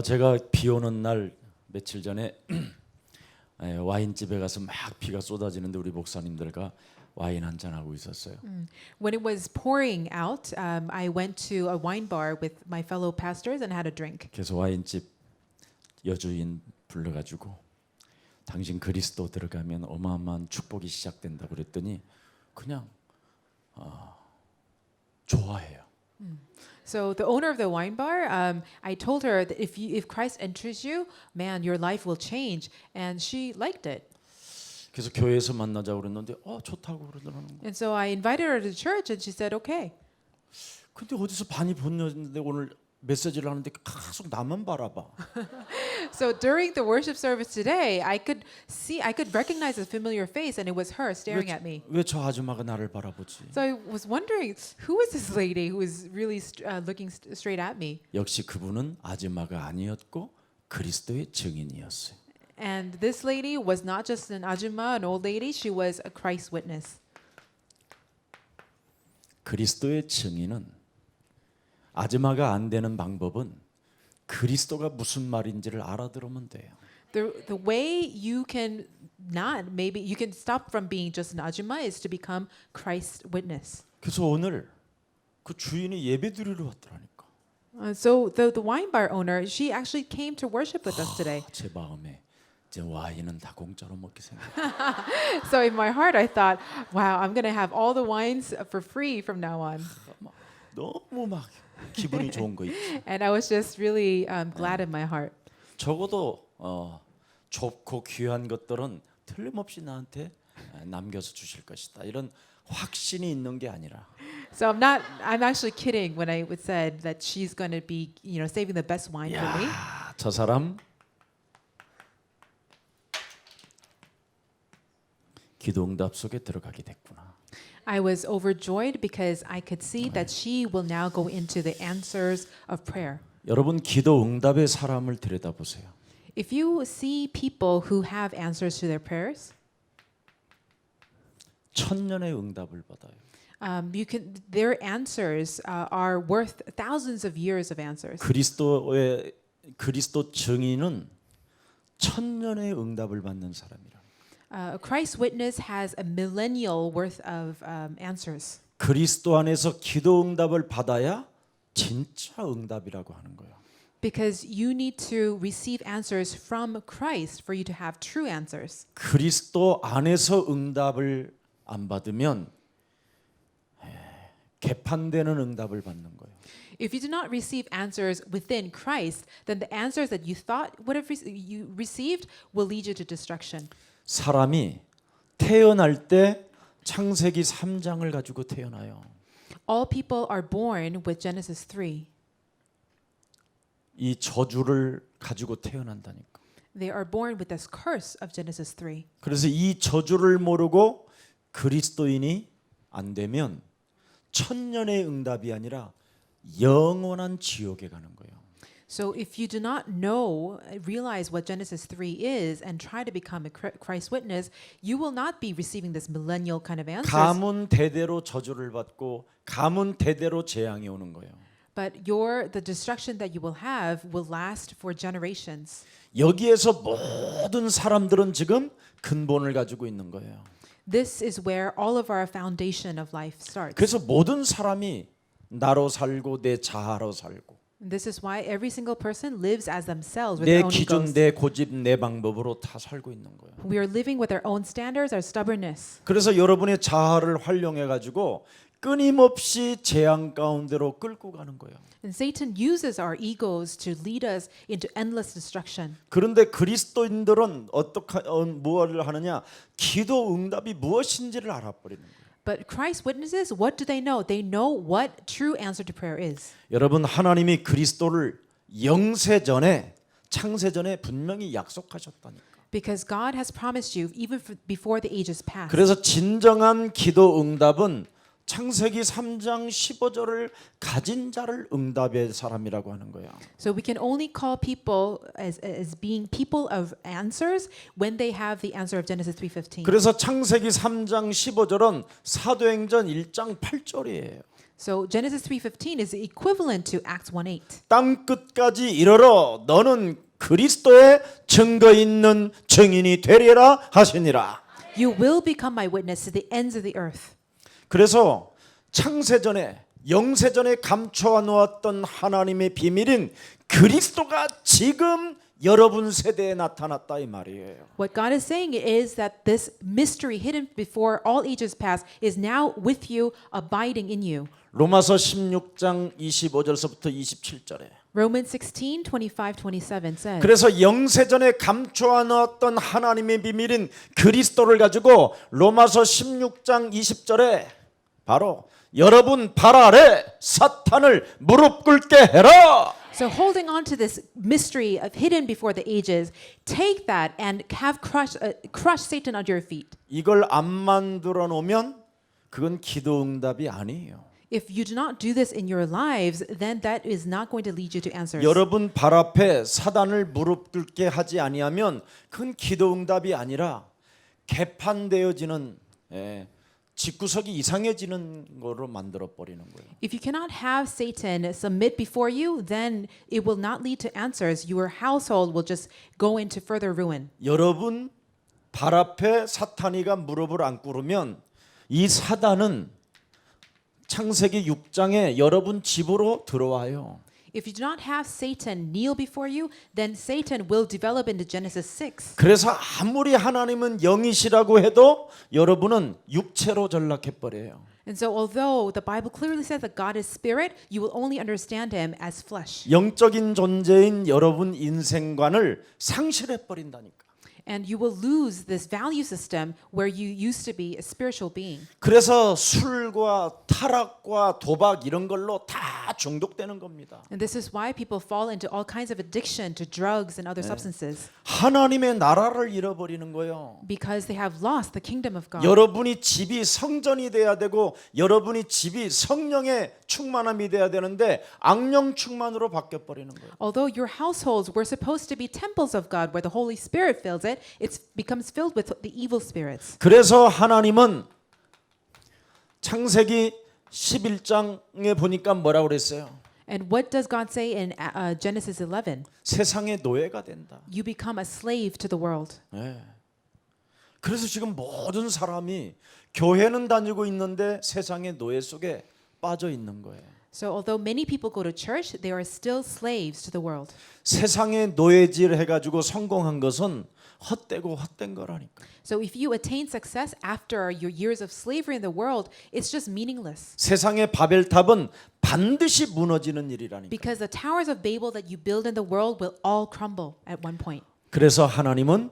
제가 비 오는 날 며칠 전에 와인집에 가서 막 비가 쏟아지는데 우리 목사님들과 와인 한잔 하고 있었어요. When it was pouring out, I went to a wine bar with my fellow pastors and had a drink. 그래서 와인집 여주인 불러가지고 당신 그리스도 들어가면 어마어마한 축복이 시작된다 그랬더니 그냥 좋아해요. So the owner of the wine bar, I told her that if Christ enters you, man, your life will change, and she liked it. 그래서 교회에서 만나자고 그랬는데 좋다고 그러더라는 거예요. And so I invited her to church, and she said, "Okay." 근데 어디서 반이 번졌는데 오늘 메시지를 하는데 계속 나만 바라봐. So during the worship service today, I could recognize a familiar face, and it was her staring at me. 왜 저 아줌마가 나를 바라보지? So I was wondering, who is this lady who is really looking straight at me? 역시 그분은 아줌마가 아니었고 그리스도의 증인이었어요. And this lady was not just an ajumma, an old lady. She was a Christ witness. 그리스도의 증인은 아줌마가 안 되는 방법은 그리스도가 무슨 말인지를 알아들으면 돼요. The way you can stop from being just an ajumma is to become Christ witness. 그래서 오늘 그 주인이 예배드리러 왔더라니까. So the wine bar owner, she actually came to worship with us today. 제 마음에 이제 와인은 다 공짜로 먹게 생겼어. So in my heart, I thought, wow, I'm going to have all the wines for free from now on. 너무 막 기분이 좋은 거 있지. And I was just really glad in my heart. 적어도 좁고 귀한 것들은 틀림없이 나한테 남겨서 주실 것이다. 이런 확신이 있는 게 아니라. So I'm actually kidding when I would said that she's going to be, saving the best wine for me. 저 사람 기도응답 속에 들어가게 됐구나. I was overjoyed because I could see that she will now go into the answers of prayer. 여러분 기도응답의 사람을 들여다보세요. If you see people who have answers to their prayers, 천년의 응답을 받아요. their answers are worth thousands of years of answers. 그리스도 증인은 천년의 응답을 받는 사람이라. Christ's witness has a millennial worth of answers. 그리스도 안에서 기도응답을 받아야 진짜 응답이라고 하는 거예요. Because you need to receive answers from Christ for you to have true answers. 그리스도 안에서 응답을 안 받으면 개판되는 응답을 받는 거예요. If you do not receive answers within Christ, then the answers that you thought you received will lead you to destruction. 사람이 태어날 때 창세기 3장을 가지고 태어나요. All people are born with Genesis 3. 이 저주를 가지고 태어난다니까. They are born with this curse of Genesis 3. 그래서 이 저주를 모르고 그리스도인이 안 되면 천년의 응답이 아니라 영원한 지옥에 가는 거예요. So if you do not realize what Genesis 3 is and try to become a Christ witness, you will not be receiving this millennial kind of answers. 가문 대대로 저주를 받고 가문 대대로 재앙이 오는 거예요. But the destruction that you will have will last for generations. 여기에서 모든 사람들은 지금 근본을 가지고 있는 거예요. This is where all of our foundation of life starts. 그래서 모든 사람이 나로 살고 내 자아로 살고 This is why every single person lives as themselves with 내 their own 기준, egos. 내 고집, 내 방법으로 다 살고 있는 거예요. We are living with our own standards, our stubbornness. 그래서 여러분의 자아를 활용해 가지고 끊임없이 재앙 가운데로 끌고 가는 거예요. And Satan uses our egos to lead us into endless destruction. 그런데 그리스도인들은 무엇을 하느냐? 기도 응답이 무엇인지를 알아버리는 거예요. But Christ's witnesses, what do they know? They know what true answer to prayer is. 여러분 하나님이 그리스도를 영세 전에 창세 전에 분명히 약속하셨다니까. Because God has promised you even before the ages past. 그래서 진정한 기도 응답은 창세기 3장 15절을 가진 자를 응답의 사람이라고 하는 거야. So we can only call people as being people of answers when they have the answer of Genesis 3:15. 그래서 창세기 3장 15절은 사도행전 1장 8절이에요. So Genesis 3:15 is equivalent to Acts 1:8. 땅 끝까지 이르러 너는 그리스도의 증거 있는 증인이 되리라 하시니라. You will become my witness to the ends of the earth. 그래서 창세전에 영세전에 감춰 놓았던 하나님의 비밀인 그리스도가 지금 여러분 세대에 나타났다 이 말이에요. What God is saying is that this mystery hidden before all ages past is now with you, abiding in you. 로마서 16장 25절서부터 27절에 Romans 16:25-27 says. 그래서 영세전에 감춰 놓았던 하나님의 비밀인 그리스도를 가지고 로마서 16장 20절에 바로 여러분 발 아래 사탄을 무릎 꿇게 해라. So holding on to this mystery of hidden before the ages, take that and have crush Satan under your feet. 이걸 안 만들어 놓으면 그건 기도 응답이 아니에요. If you do not do this in your lives, then that is not going to lead you to answers. 여러분 발 앞에 사단을 무릎 꿇게 하지 아니하면 그건 기도 응답이 아니라 개판되어지는 집구석이 이상해지는 거로 만들어 버리는 거예요. If you cannot have Satan submit before you, then it will not lead to answers. Your household will just go into further ruin. 여러분 발 앞에 사탄이가 무릎을 안 꿇으면 이 사단은 창세기 6장에 여러분 집으로 들어와요. If you do not have Satan kneel before you, then Satan will develop into Genesis 6. 그래서 아무리 하나님은 영이시라고 해도 여러분은 육체로 전락해 버려요. And so although the Bible clearly says that God is spirit, you will only understand him as flesh. 영적인 존재인 여러분 인생관을 상실해 버린다니까. And you will lose this value system where you used to be a spiritual being. 그래서 술과 타락과 도박 이런 걸로 다 중독되는 겁니다. And this is why people fall into all kinds of addiction to drugs and other substances. 하나님의 나라를 잃어버리는 거예요. Because they have lost the kingdom of God. 여러분이 집이 성전이 돼야 되고 여러분이 집이 성령의 충만함이 돼야 되는데 악령 충만으로 바뀌어 버리는 거예요. Although your households were supposed to be temples of God where the Holy Spirit fills it, it becomes filled with the evil spirits. 그래서 하나님은 창세기 11장에 보니까 뭐라고 그랬어요? And what does God say in Genesis 11? 세상의 노예가 된다. You become a slave to the world. 네. 그래서 지금 모든 사람이 교회는 다니고 있는데 세상의 노예 속에 빠져 있는 거예요. So although many people go to church, they are still slaves to the world. 세상의 노예질 해가지고 성공한 것은 헛되고 헛된 거라니까. So if you attain success after your years of slavery in the world, it's just meaningless. 세상의 바벨탑은 반드시 무너지는 일이라니까. Because the towers of Babel that you build in the world will all crumble at one point. 그래서 하나님은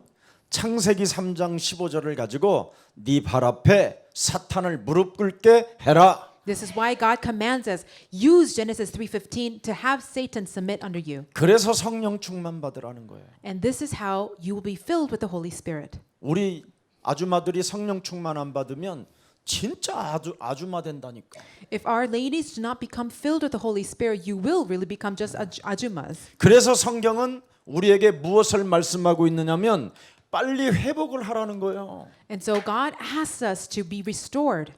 창세기 3장 15절을 가지고 네 발 앞에 사탄을 무릎 꿇게 해라. This is why God commands us, use Genesis 3:15 to have Satan submit under you. 그래서 성령 충만 받으라는 거예요. And this is how you will be filled with the Holy Spirit. 우리 아줌마들이 성령 충만 안 받으면 진짜 아줌마 된다니까. If our ladies do not become filled with the Holy Spirit, you will really become just ajumas. 그래서 성경은 우리에게 무엇을 말씀하고 있느냐면 빨리 회복을 하라는 거예요. And so God asks us to be restored.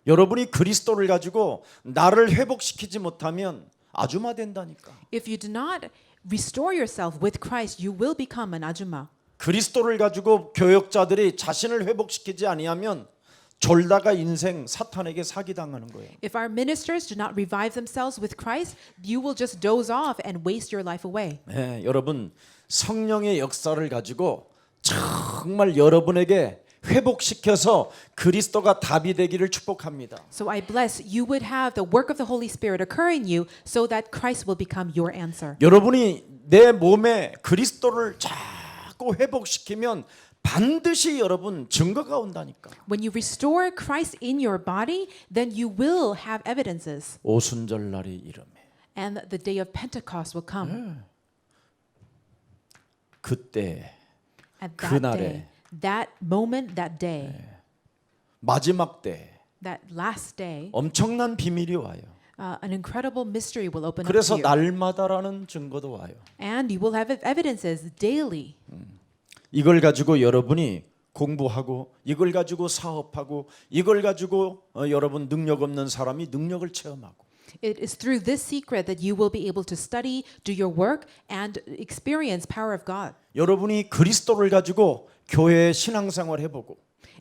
여러분이 그리스도를 가지고 나를 회복시키지 못하면 아줌마 된다니까. If you do not restore yourself with Christ, you will become an ajuma. 그리스도를 가지고 교역자들이 자신을 회복시키지 아니하면 졸다가 인생 사탄에게 사기당하는 거예요. If our ministers do not revive themselves with Christ, you will just doze off and waste your life away. 네, 여러분 성령의 역사를 가지고 정말 여러분에게 회복시켜서 그리스도가 답이 되기를 축복합니다. So I bless you would have the work of the Holy Spirit occur in you so that Christ will become your answer. 여러분이 내 몸에 그리스도를 자꾸 회복시키면 반드시 여러분 증거가 온다니까. When you restore Christ in your body, then you will have evidences. 오순절 날이 이름에 And the day of Pentecost will come. 그때 At 그날에. that day, that moment, that day, 마지막 때 that last day, 엄청난 비밀이 와요. an incredible mystery will open up 그래서 to you. 날마다라는 증거도 와요. And you will have evidences daily. 이걸 가지고 여러분이 공부하고 이걸 가지고 사업하고 이걸 가지고 여러분 능력 없는 사람이 능력을 체험하고 It is through this secret that you will be able to study, do your work, and experience power of God. 여러분이 그리스도를 가지고 교회 신앙생활 해보고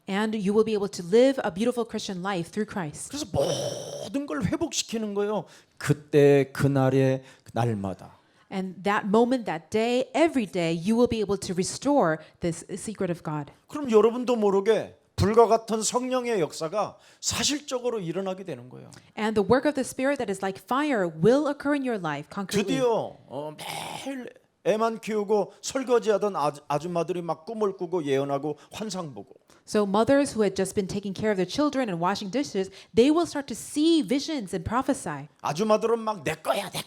And you will be able to live a beautiful Christian life through Christ. 그래서 모든 걸 회복시키는 거예요. 그때 그날의 날마다. And that moment, that day, every day, you will be able to restore this secret of God. 그럼 여러분도 모르게 불과 같은 성령의 역사가 사실적으로 일어나게 되는 거예요. And the work of the Spirit that is like fire will occur in your life concretely. 드디어 매일 애만 키우고 설거지하던 아줌마들이 막 꿈을 꾸고 예언하고 환상 보고 So mothers who had just been taking care of their children and washing dishes, they will start to see visions and prophesy. 아줌마들은 막 내 거야 네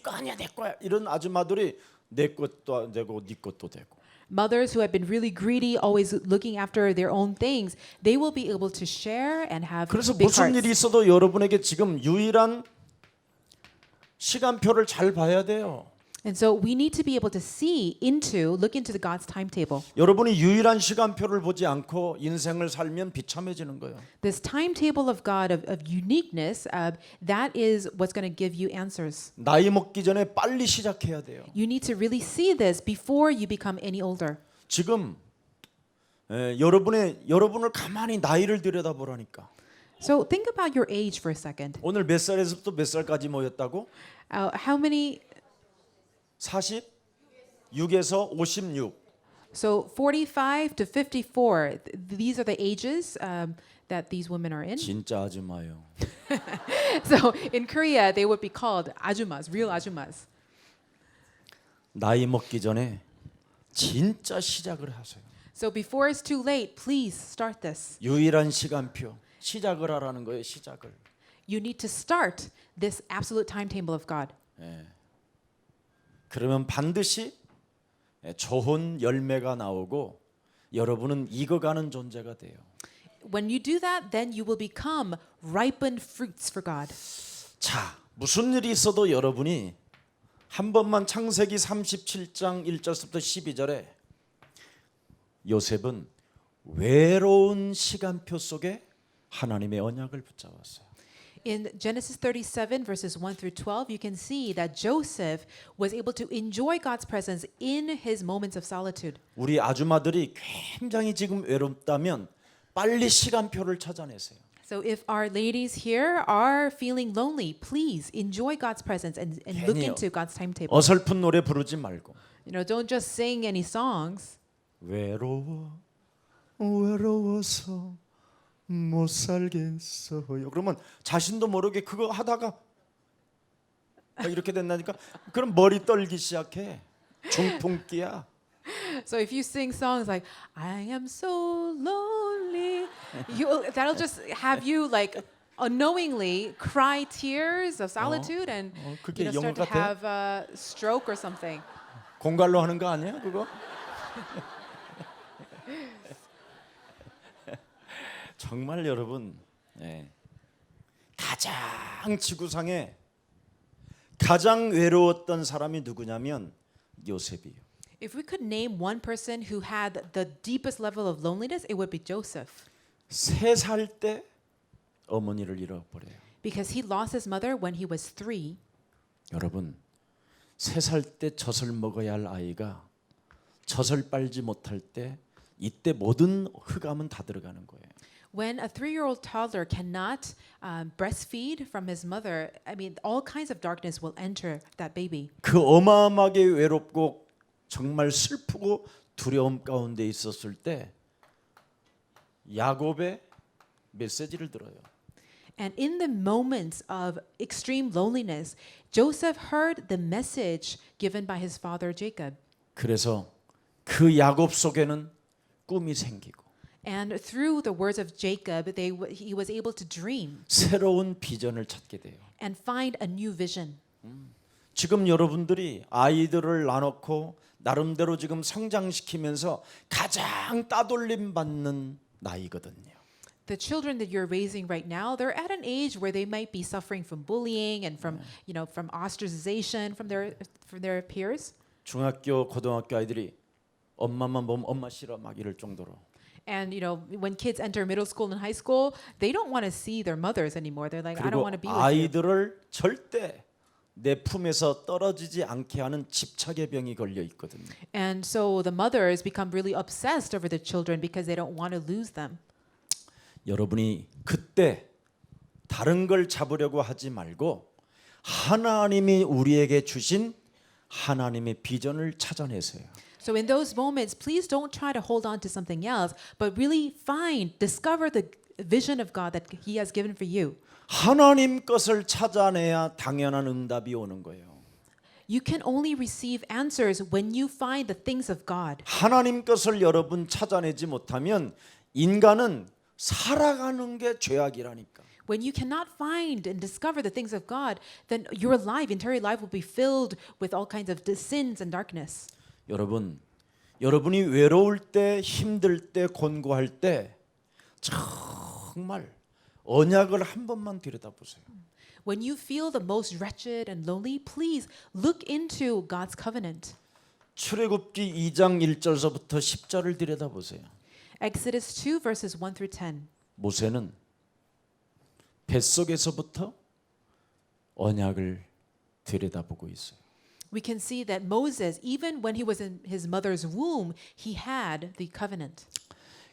거 아니야 내 거야 이런 아줌마들이 내 것도 되고 네 것도 되고 Mothers who have been really greedy, always looking after their own things, they will be able to share and have 그래서 big 무슨 hearts. 일이 있어도 여러분에게 지금 유일한 시간표를 잘 봐야 돼요. And so we need to be able to look into the God's timetable. 여러분이 유일한 시간표를 보지 않고 인생을 살면 비참해지는 거예요. This timetable of God of uniqueness, that is what's going to give you answers. 나이 먹기 전에 빨리 시작해야 돼요. You need to really see this before you become any older. 지금 여러분을 가만히 나이를 들여다보라니까. So think about your age for a second. 오늘 몇 살에서부터 몇 살까지 모였다고? How many? 46에서 56. So 45 to 54. These are the ages that these women are in. 진짜 아줌마요. So in Korea, they would be called ajumas, real ajumas. 나이 먹기 전에 진짜 시작을 하세요. So before it's too late, please start this. 유일한 시간표. 시작을 하라는 거예요. 시작을. You need to start this absolute timetable of God. 그러면 반드시 좋은 열매가 나오고 여러분은 익어가는 존재가 돼요. When you do that, then you will become ripened fruits for God. 자, 무슨 일이 있어도 여러분이 한 번만 창세기 37장 1절부터 12절에 요셉은 외로운 시간표 속에 하나님의 언약을 붙잡았어요. In Genesis 37 verses 1 through 12, you can see that Joseph was able to enjoy God's presence in his moments of solitude. 우리 아줌마들이 굉장히 지금 외롭다면 빨리 시간표를 찾아내세요. So if our ladies here are feeling lonely, please enjoy God's presence and look 괜히 into God's timetable. 어설픈 노래 부르지 말고 Don't just sing any songs. 외로워서 못 살겠어요. 그러면 자신도 모르게 그거 하다가 이렇게 된다니까. 그럼 머리 떨기 시작해. 중풍기야. So if you sing songs like I am so lonely, that'll just have you like unknowingly cry tears of solitude and 그게 start to 영어 같아? have a stroke or something. 공갈로 하는 거 아니야, 그거? 정말 여러분, 가장 지구상에 가장 외로웠던 사람이 누구냐면 요셉이에요. If we could name one person who had the deepest level of loneliness, it would be Joseph. 3살 때 어머니를 잃어버려요. Because he lost his mother when he was 3. 여러분, 3살 때 젖을 먹어야 할 아이가 젖을 빨지 못할 때 이때 모든 흑암은 다 들어가는 거예요. When a 3-year-old toddler cannot breastfeed from his mother, I mean, all kinds of darkness will enter that baby. 그 어마어마하게 외롭고 정말 슬프고 두려움 가운데 있었을 때 야곱의 메시지를 들어요. And in the moments of extreme loneliness, Joseph heard the message given by his father Jacob. 그래서 그 야곱 속에는 꿈이 생기고 And through the words of Jacob, he was able to dream 새로운 비전을 찾게 돼요. and find a new vision. 지금 여러분들이 아이들을 낳아놓고 나름대로 지금 성장시키면서 가장 따돌림 받는 나이거든요. The children that you're raising right now, they're at an age where they might be suffering from bullying and from, from ostracization from their peers. 중학교, 고등학교 아이들이 엄마만 보면 엄마 싫어 막 이럴 정도로. And when kids enter middle school and high school, they don't want to see their mothers anymore. They're like, I don't 그리고 want to be with you. 아이들을 절대 내 품에서 떨어지지 않게 하는 집착의 병이 걸려 있거든요. And so the mothers become really obsessed over the children because they don't want to lose them. 여러분이 그때 다른 걸 잡으려고 하지 말고 하나님이 우리에게 주신 하나님의 비전을 찾아내세요. So in those moments, please don't try to hold on to something else, but really discover the vision of God that He has given for you. 하나님 것을 찾아내야 당연한 응답이 오는 거예요. You can only receive answers when you find the things of God. 하나님 것을 여러분 찾아내지 못하면 인간은 살아가는 게 죄악이라니까. When you cannot find and discover the things of God, then your life, entire life will be filled with all kinds of sins and darkness. 여러분이 외로울 때, 힘들 때, 곤고할 때 정말 언약을 한 번만 들여다보세요. When you feel the most wretched and lonely, please look into God's covenant. 출애굽기 2장 1절서부터 10절을 들여다보세요. Exodus 2 verses 1 through 10. 모세는 뱃속에서부터 언약을 들여다보고 있어요. We can see that Moses, even when he was in his mother's womb, he had the covenant.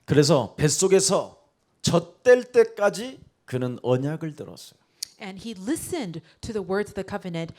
그래서 뱃속에서 젖될 때까지 그는 언약을 들었어요. And he listened to the words of the covenant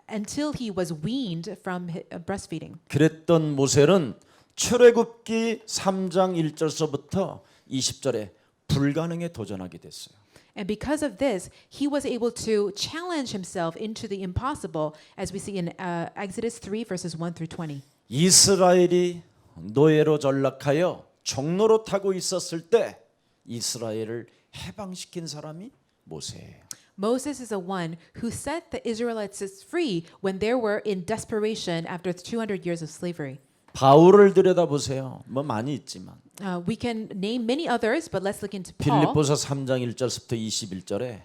until he was weaned from breastfeeding. 그랬던 모세는 출애굽기 3장 1절서부터 20절에 불가능에 도전하게 됐어요. And because of this, he was able to challenge himself into the impossible, as we see in Exodus 3 verses 1 through 20. 이스라엘이 노예로 전락하여 종로로 타고 있었을 때 이스라엘을 해방시킨 사람이 모세예요. Moses is the one who set the Israelites free when they were in desperation after 200 years of slavery. 바울을 들여다보세요. 뭐 많이 있지만 We can name many others, but let's look into Paul. 빌립보서 3장 1절부터 21절에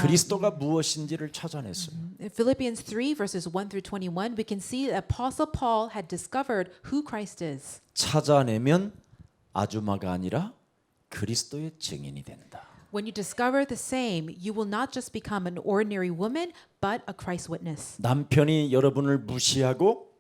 그리스도가 무엇인지를 찾아냈어요. In Philippians 3 verses 1 through 21, we can see that Apostle Paul had discovered who Christ is. 찾아내면 아주마가 아니라 그리스도의 증인이 된다. When you discover the same, you will not just become an ordinary woman, but a Christ witness. 남편이 여러분을 무시하고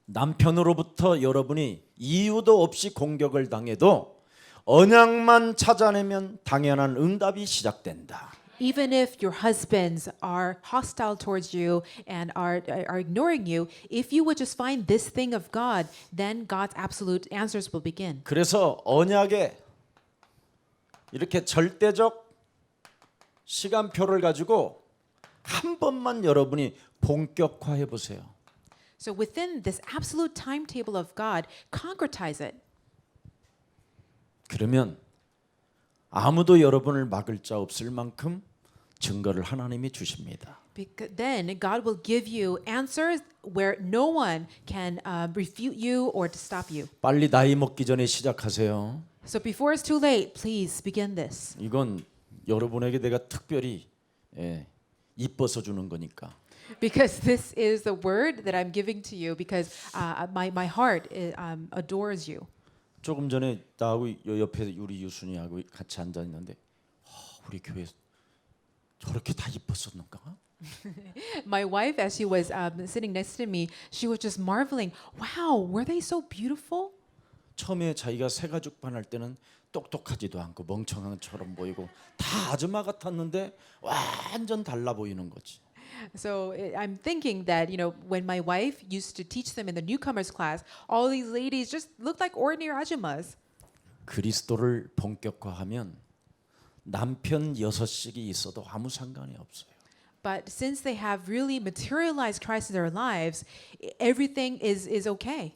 남편으로부터 여러분이 이유도 없이 공격을 당해도 언약만 찾아내면 당연한 응답이 시작된다. Even if your husbands are hostile towards you and are ignoring you, if you would just find this thing of God, then God's absolute answers will begin. 그래서 언약에 이렇게 절대적 시간표를 가지고 한 번만 여러분이 본격화해 보세요. So within this absolute timetable of God, concretize it. 그러면 아무도 여러분을 막을 자 없을 만큼 증거를 하나님이 주십니다. Then God will give you answers where no one can refute you or to stop you. 빨리 나이 먹기 전에 시작하세요. So before it's too late, please begin this. 이건 여러분에게 내가 특별히 이뻐서 주는 거니까. Because this is the word that I'm giving to you because my heart adores you. 조금 전에 나하고 옆에 우리 유순이하고 같이 앉아 있는데 우리 교회 저렇게 다 이뻤었는가? My wife, as she was sitting next to me, she was just marveling. Wow, were they so beautiful? 처음에 자기가 새가죽반 할 때는 똑똑하지도 않고 멍청한 것처럼 보이고 다 아줌마 같았는데 완전 달라 보이는 거지. So I'm thinking that, when my wife used to teach them in the newcomers class, all these ladies just looked like ordinary ajumas. 그리스도를 본격화하면 남편 6씩이 있어도 아무 상관이 없어요. But since they have really materialized Christ in their lives, everything is okay.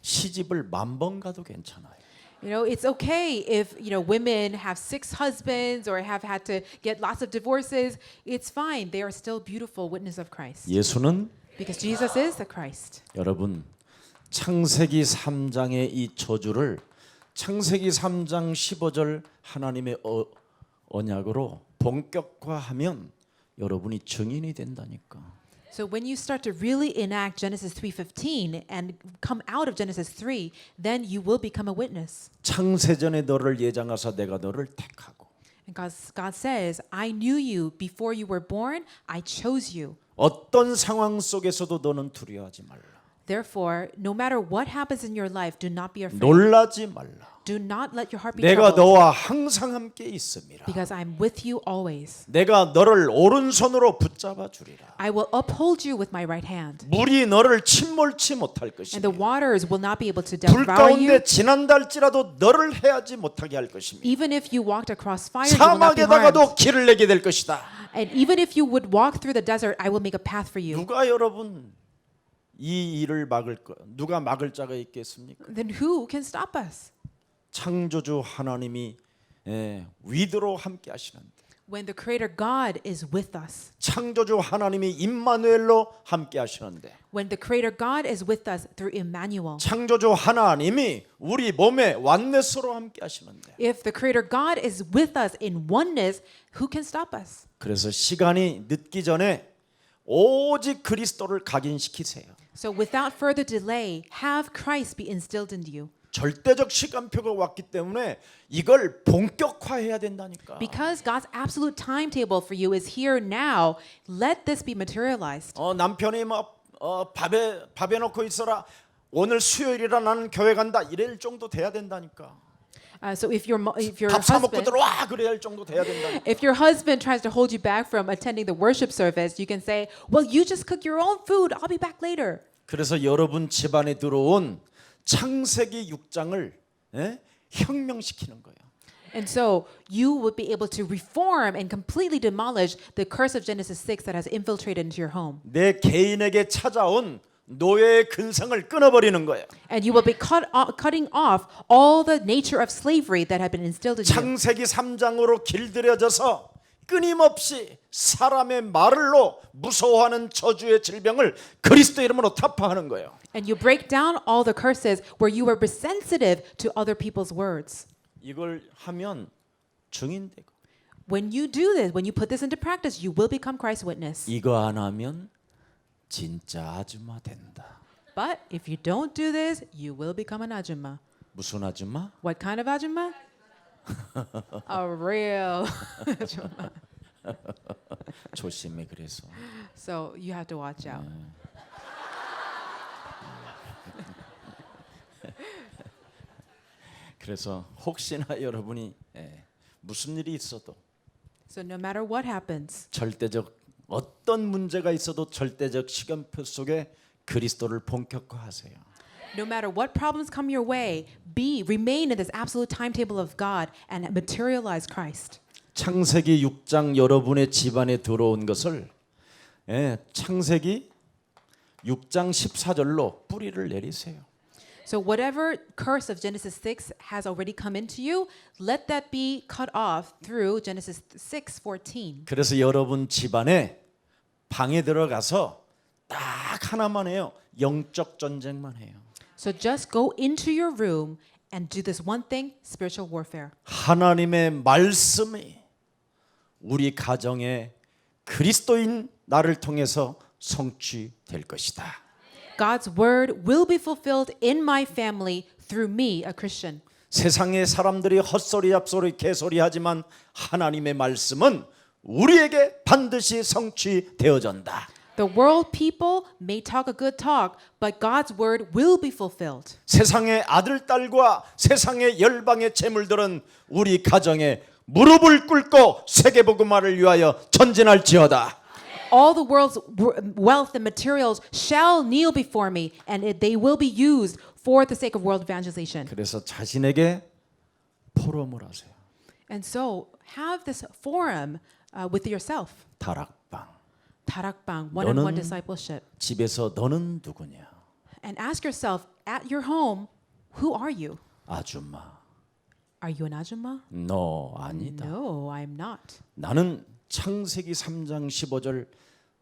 시집을 1000번 가도 괜찮아요. It's okay if, women have 6 husbands or have had to get lots of divorces. It's fine. They are still beautiful witness of Christ. 예수는 Because Jesus is the Christ. 여러분 창세기 3장의 이 저주를 창세기 3장 15절 하나님의 언약으로 본격화하면 여러분이 증인이 된다니까. So when you start to really enact Genesis 3:15 and come out of Genesis 3, then you will become a witness. 창세전에 너를 예정하사 내가 너를 택하고 And God says, I knew you before you were born, I chose you. 어떤 상황 속에서도 너는 두려워하지 말라. Therefore, no matter what happens in your life, do not be afraid. 놀라지 말라. Do not let your heart be 내가 troubled, 너와 항상 함께 있음이라. because I'm with you always. 내가 너를 오른손으로 붙잡아 주리라. I will uphold you with my right hand, 물이 너를 침몰치 못할 and the 것이며 waters will not be able to 불 devour you. 가운데 지난달지라도 너를 해하지 못하게 할 것이며 Even if you walked across fire, you will not be harmed. 사막에다가도 길을 내게 될 것이다. And even if you would walk through the desert, I will make a path for you. 누가 여러분 이 일을 막을 거 누가 막을 자가 있겠습니까? Then who can stop us? 창조주 하나님이 위대로 함께 하시는데 When the Creator God is with us, 창조주 하나님이 임마누엘로 함께 하시는데 when the Creator God is with us through Emmanuel, 창조주 하나님이 우리 몸에 완넷으로 함께 하시는데 if the Creator God is with us in oneness, who can stop us? 그래서 시간이 늦기 전에 오직 그리스도를 각인시키세요. So without further delay, have Christ be instilled into you. 절대적 시간표가 왔기 때문에 이걸 본격화해야 된다니까. Because God's absolute timetable for you is here now, let this be materialized. 남편이 밥에 넣고 있어라. 오늘 수요일이라 나는 교회 간다. 이럴 정도 돼야 된다니까. So if your 밥 사 먹고 husband 들어와 그래야 할 정도 돼야 된다니까. if your husband tries to hold you back from attending the worship service, you can say, "Well, you just cook your own food. I'll be back later." 그래서 여러분 집안에 들어온 창세기 6장을 혁명시키는 거예요. And so you would be able to reform and completely demolish the curse of Genesis 6 that has infiltrated into your home. 내 개인에게 찾아온 노예의 근성을 끊어버리는 거예요. And you will be cutting off all the nature of slavery that had been instilled in you. 창세기 3장으로 길들여져서 끊임없이 사람의 말로 무서워하는 저주의 질병을 그리스도 이름으로 타파하는 거예요. And you break down all the curses where you were sensitive to other people's words. 이걸 하면 증인되고 When you do this, when you put this into practice, you will become Christ's witness. 이거 안 하면 진짜 아줌마 된다. But if you don't do this, you will become an ajumma. 무슨 아줌마? What kind of ajumma? A real ajumma. 조심해 그래서. So you have to watch out. 그래서 혹시나 여러분이 무슨 일이 있어도 So no matter what happens, 절대적 어떤 문제가 있어도 절대적 시간표 속에 그리스도를 본격화하세요. no matter what problems come your way, remain in this absolute timetable of God and materialize Christ. 창세기 6장 여러분의 집안에 들어온 것을 창세기 6장 14절로 뿌리를 내리세요. So whatever curse of Genesis 6 has already come into you, let that be cut off through Genesis 6:14. 그래서 여러분 집안에 방에 들어가서 딱 하나만 해요. 영적 전쟁만 해요. So just go into your room and do this one thing, spiritual warfare. 하나님의 말씀이 우리 가정에 그리스도인 나를 통해서 성취될 것이다. God's word will be fulfilled in my family through me, a Christian. 세상의 사람들이 헛소리 잡소리 개소리 하지만 하나님의 말씀은 우리에게 반드시 성취되어진다. The world people may talk a good talk, but God's word will be fulfilled. 세상의 아들 딸과 세상의 열방의 재물들은 우리 가정에 무릎을 꿇고 세계복음화를 위하여 전진할지어다. All the world's wealth and materials shall kneel before me, and they will be used for the sake of world evangelization. 그래서 자신에게 포럼을 하세요. And so have this forum with yourself. 다락방. 다락방, one-on-one 너는 discipleship. 집에서 너는 누구냐? And ask yourself, at your home, who are you? 아줌마. Are you an ajumma? 너 아니다. No, I'm not. 나는 창세기 3장 15절,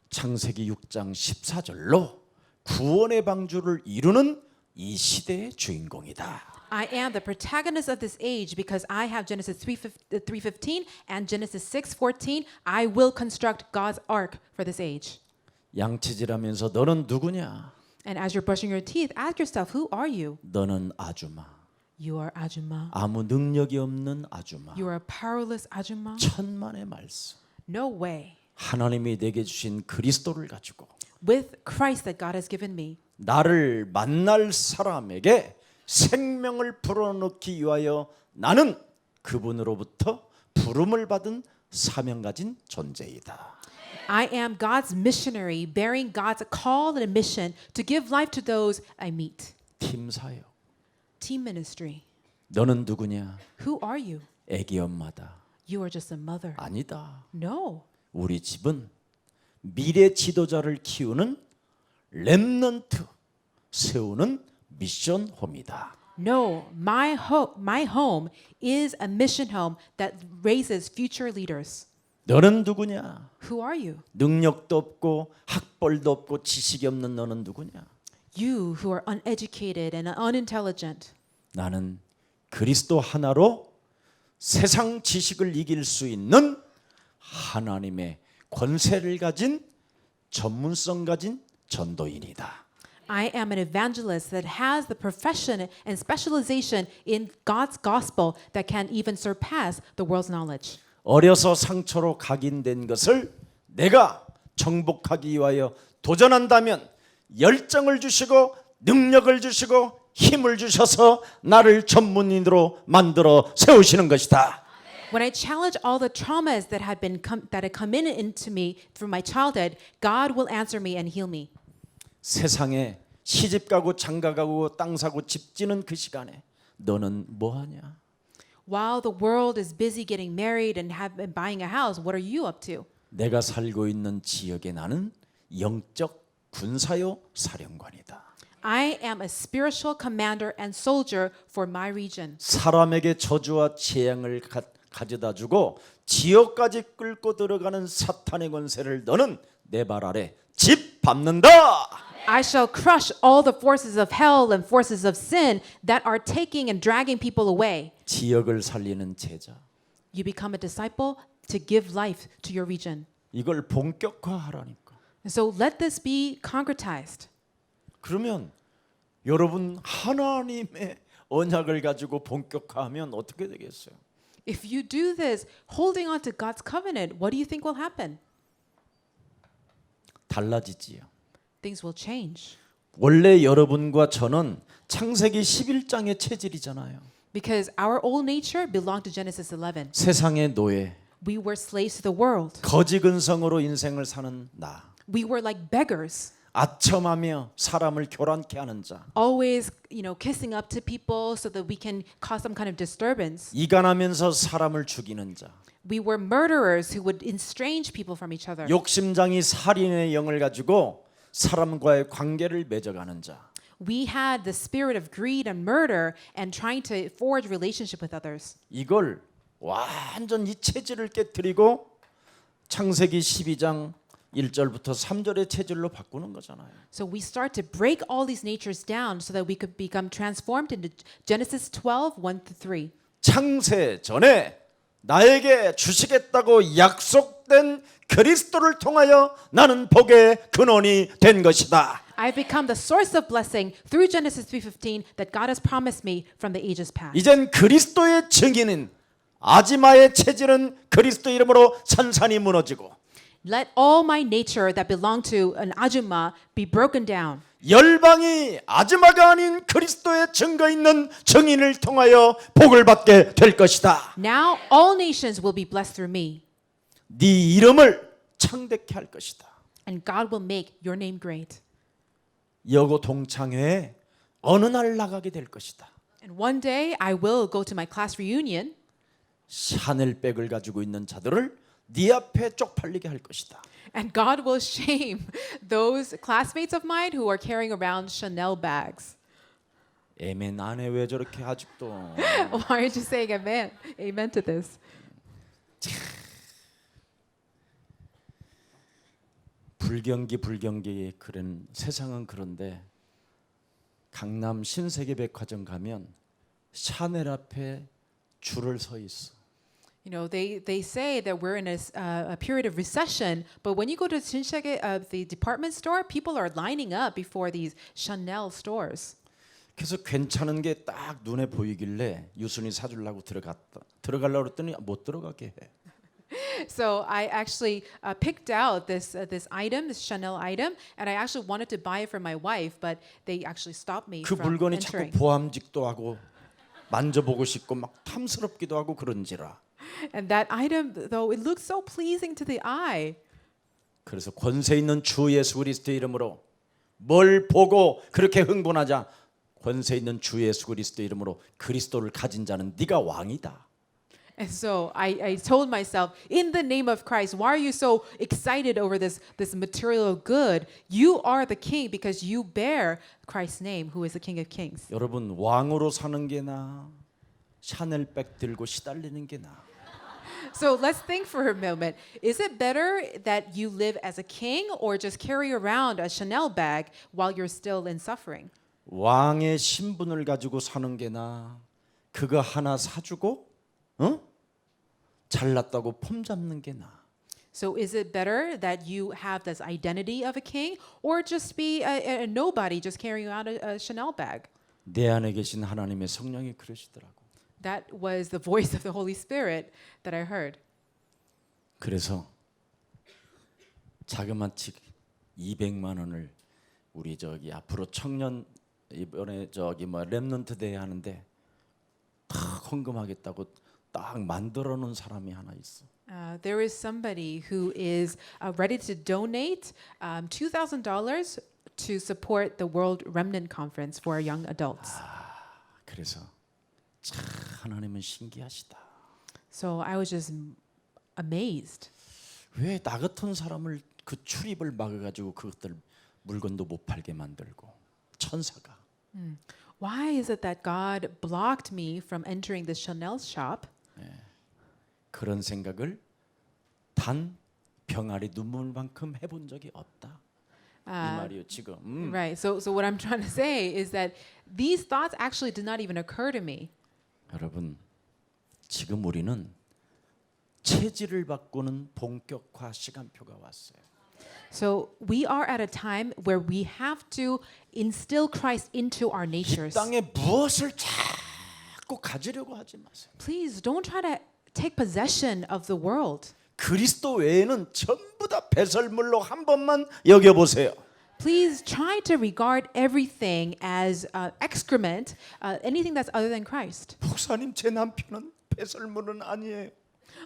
창세기 6장 14절로 구원의 방주를 이루는 이 시대의 주인공이다. I am the protagonist of this age because I have Genesis 3:15 and Genesis 6:14. I will construct God's ark for this age. 양치질하면서 너는 누구냐? And as you're brushing your teeth, ask yourself, who are you? 너는 아주마. You are Ajumma. 아무 능력이 없는 아주마. You are a powerless Ajumma. 천만의 말씀. No way. 하나님이 내게 주신 그리스도를 가지고 With Christ that God has given me, 나를 만날 사람에게 생명을 불어넣기 위하여 나는 그분으로부터 부름을 받은 사명 가진 존재이다. I am God's missionary, bearing God's call and mission to give life to those I meet. 팀 사역. Team ministry. 너는 누구냐? Who are you? 애기 엄마다. You are just a mother. 아니다. No. 우리 집은 미래 지도자를 키우는 렘넌트 세우는 미션 홈이다. No, my home is a mission home that raises future leaders. 너는 누구냐? Who are you? 능력도 없고 학벌도 없고 지식이 없는 너는 누구냐? You who are uneducated and unintelligent. 나는 그리스도 하나로 세상 지식을 이길 수 있는 하나님의 권세를 가진 전문성 가진 전도인이다. I am an evangelist that has the profession and specialization in God's gospel that can even surpass the world's knowledge. 어려서 상처로 각인된 것을 내가 정복하기 위하여 도전한다면 열정을 주시고 능력을 주시고 힘을 주셔서 나를 전문인으로 만들어 세우시는 것이다. When I challenge all the traumas that had come into me through my childhood, God will answer me and heal me. 세상에 시집 가고 장가 가고 땅 사고 집 지는 그 시간에 너는 뭐 하냐? While the world is busy getting married and buying a house, what are you up to? 내가 살고 있는 지역에 나는 영적 군사요 사령관이다. I am a spiritual commander and soldier for my region. 사람에게 저주와 재앙을 가져다 주고 지역까지 끌고 들어가는 사탄의 권세를 너는 내 발 아래 짓밟는다. I shall crush all the forces of hell and forces of sin that are taking and dragging people away. 지역을 살리는 제자. You become a disciple to give life to your region. 이걸 본격화하라니까. So let this be concretized. 그러면 여러분 하나님의 언약을 가지고 본격화하면 어떻게 되겠어요? If you do this, holding on to God's covenant, what do you think will happen? 달라지지요. Things will change. 원래 여러분과 저는 창세기 11장의 체질이잖아요. Because our old nature belonged to Genesis 11. 세상의 노예, We were slaves to the world. 거지 근성으로 인생을 사는 나. We were like beggars, 아첨하며 사람을 교란케 하는 자. always, kissing up to people so that we can cause some kind of disturbance. 이간하면서 사람을 죽이는 자. We were murderers who would estrange people from each other. 욕심장이 살인의 영을 가지고 사람과의 관계를 맺어가는 자. We had the spirit of greed and murder and trying to forge relationship with others. 이걸 완전 이 체질을 깨뜨리고 창세기 12장 1절부터 3절의 체질로 바꾸는 거잖아요. So we start to break all these natures down so that we could become transformed into Genesis 12, 1-3. 창세 전에 나에게 주시겠다고 약속된 그리스도를 통하여 나는 복의 근원이 된 것이다. I've become the source of blessing through Genesis 3:15 that God has promised me from the ages past. 이젠 그리스도의 증인인 아지마의 체질은 그리스도 이름으로 산산이 무너지고 Let all my nature that belonged to an Ajumma be broken down. 열방이 아지마가 아닌 그리스도의 증거 있는 증인을 통하여 복을 받게 될 것이다. Now all nations will be blessed through me, 네 이름을 창대케 할 것이다. and God will make your name great. 여고 동창회에 어느 날 나가게 될 것이다. And one day I will go to my class reunion, 샤넬백을 가지고 있는 자들을 네 앞에 쪽팔리게 할 것이다. and God will shame those classmates of mine who are carrying around Chanel bags. 에멘 안해 왜 저렇게 아직도 Why aren't you saying amen? Amen to this. 불경기 그런 세상은 그런데 강남 신세계백화점 가면 샤넬 앞에 줄을 서 있어. You know, they say that we're in a period of recession, but when you go to the department store, people are lining up before these Chanel stores. 그래서 괜찮은 게 딱 눈에 보이길래 유순이 사주려고 들어가려고 했더니 못 들어가게 해. So I actually picked out this item, this Chanel item, and I actually wanted to buy it for my wife, but they actually stopped me 그 from 물건이 자꾸 entering. 보암직도 하고 만져보고 싶고 막 탐스럽기도 하고 그런지라. And that item, though, it looks so pleasing to the eye. 그래서 권세 있는 주 예수 그리스도의 이름으로 뭘 보고 그렇게 흥분하자. 권세 있는 주 예수 그리스도의 이름으로 그리스도를 가진 자는 네가 왕이다. And so I told myself, in the name of Christ, why are you so excited over this material good? You are the king because you bear Christ's name, who is the King of Kings. 여러분 왕으로 사는 게 나아 샤넬백 들고 시달리는 게 나아. So let's think for a moment. Is it better that you live as a king or just carry around a Chanel bag while you're still in suffering? 왕의 신분을 가지고 사는 게 나아 그거 하나 사주고 잘났다고 폼 잡는 게 나아. So is it better that you have this identity of a king or just be a nobody just carrying around a Chanel bag? 내 안에 계신 하나님의 성령이 그러시더라고. That was the voice of the Holy Spirit that I heard. 그래서 자그마치 200만 원을 우리 저기 앞으로 청년 이번에 저기 뭐 렘넌트 대회 하는데 다 헌금하겠다고 딱 만들어 놓은 사람이 하나 있어. There is somebody who is ready to donate $2,000 to support the World Remnant Conference for young adults. 그래서 참 하나님은 신기하시다. So I was just amazed. 왜 나 같은 사람을 그 출입을 막아가지고 그것들 물건도 못 팔게 만들고 천사가. Why is it that God blocked me from entering the Chanel shop? 그런 생각을 단 병아리 눈물만큼 해본 적이 없다. 이 말이요 지금. Right. So what I'm trying to say is that these thoughts actually did not even occur to me. 여러분 지금 우리는 체질을 바꾸는 본격화 시간표가 왔어요. So we are at a time where we have to instill Christ into our 이 natures. 땅에 무엇을 자꾸 가지려고 하지 마세요. Please don't try to take possession of the world. 그리스도 외에는 전부 다 배설물로 한 번만 여겨보세요. Please try to regard everything as excrement, anything that's other than Christ. 목사님 제 남편은 배설물은 아니에요.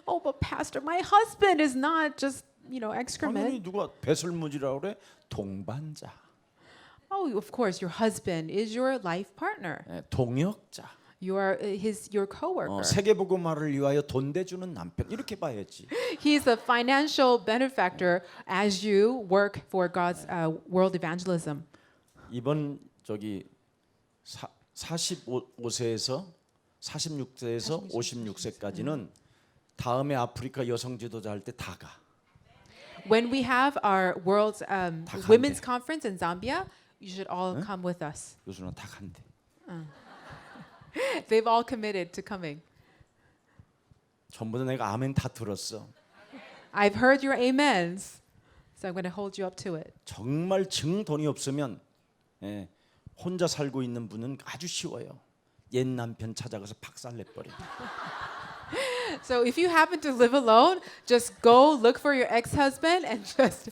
Oh, but pastor, my husband is not just, excrement. 당연히 누가 배설물이라고 그래? 동반자, Oh, of course, your husband is your life partner. 동역자. Your coworker. 세계복음화를 위하여 돈 대주는 남편 이렇게 봐야지. He's a financial benefactor as you work for God's world evangelism. 이번 저기 45세에서 46세에서 56세까지는 다음에 아프리카 여성 지도자 할 때 다 가. When we have our world's women's conference in Zambia, you should all come with us. 요즘은 다 간대. They've all committed to coming. 전부 다 내가 아멘 다 들었어. I've heard your amens, so I'm going to hold you up to it. 정말 정 돈이 없으면 혼자 살고 있는 분은 아주 쉬워요. 옛 남편 찾아가서 박살내버려. So if you happen to live alone, just go look for your ex-husband and just,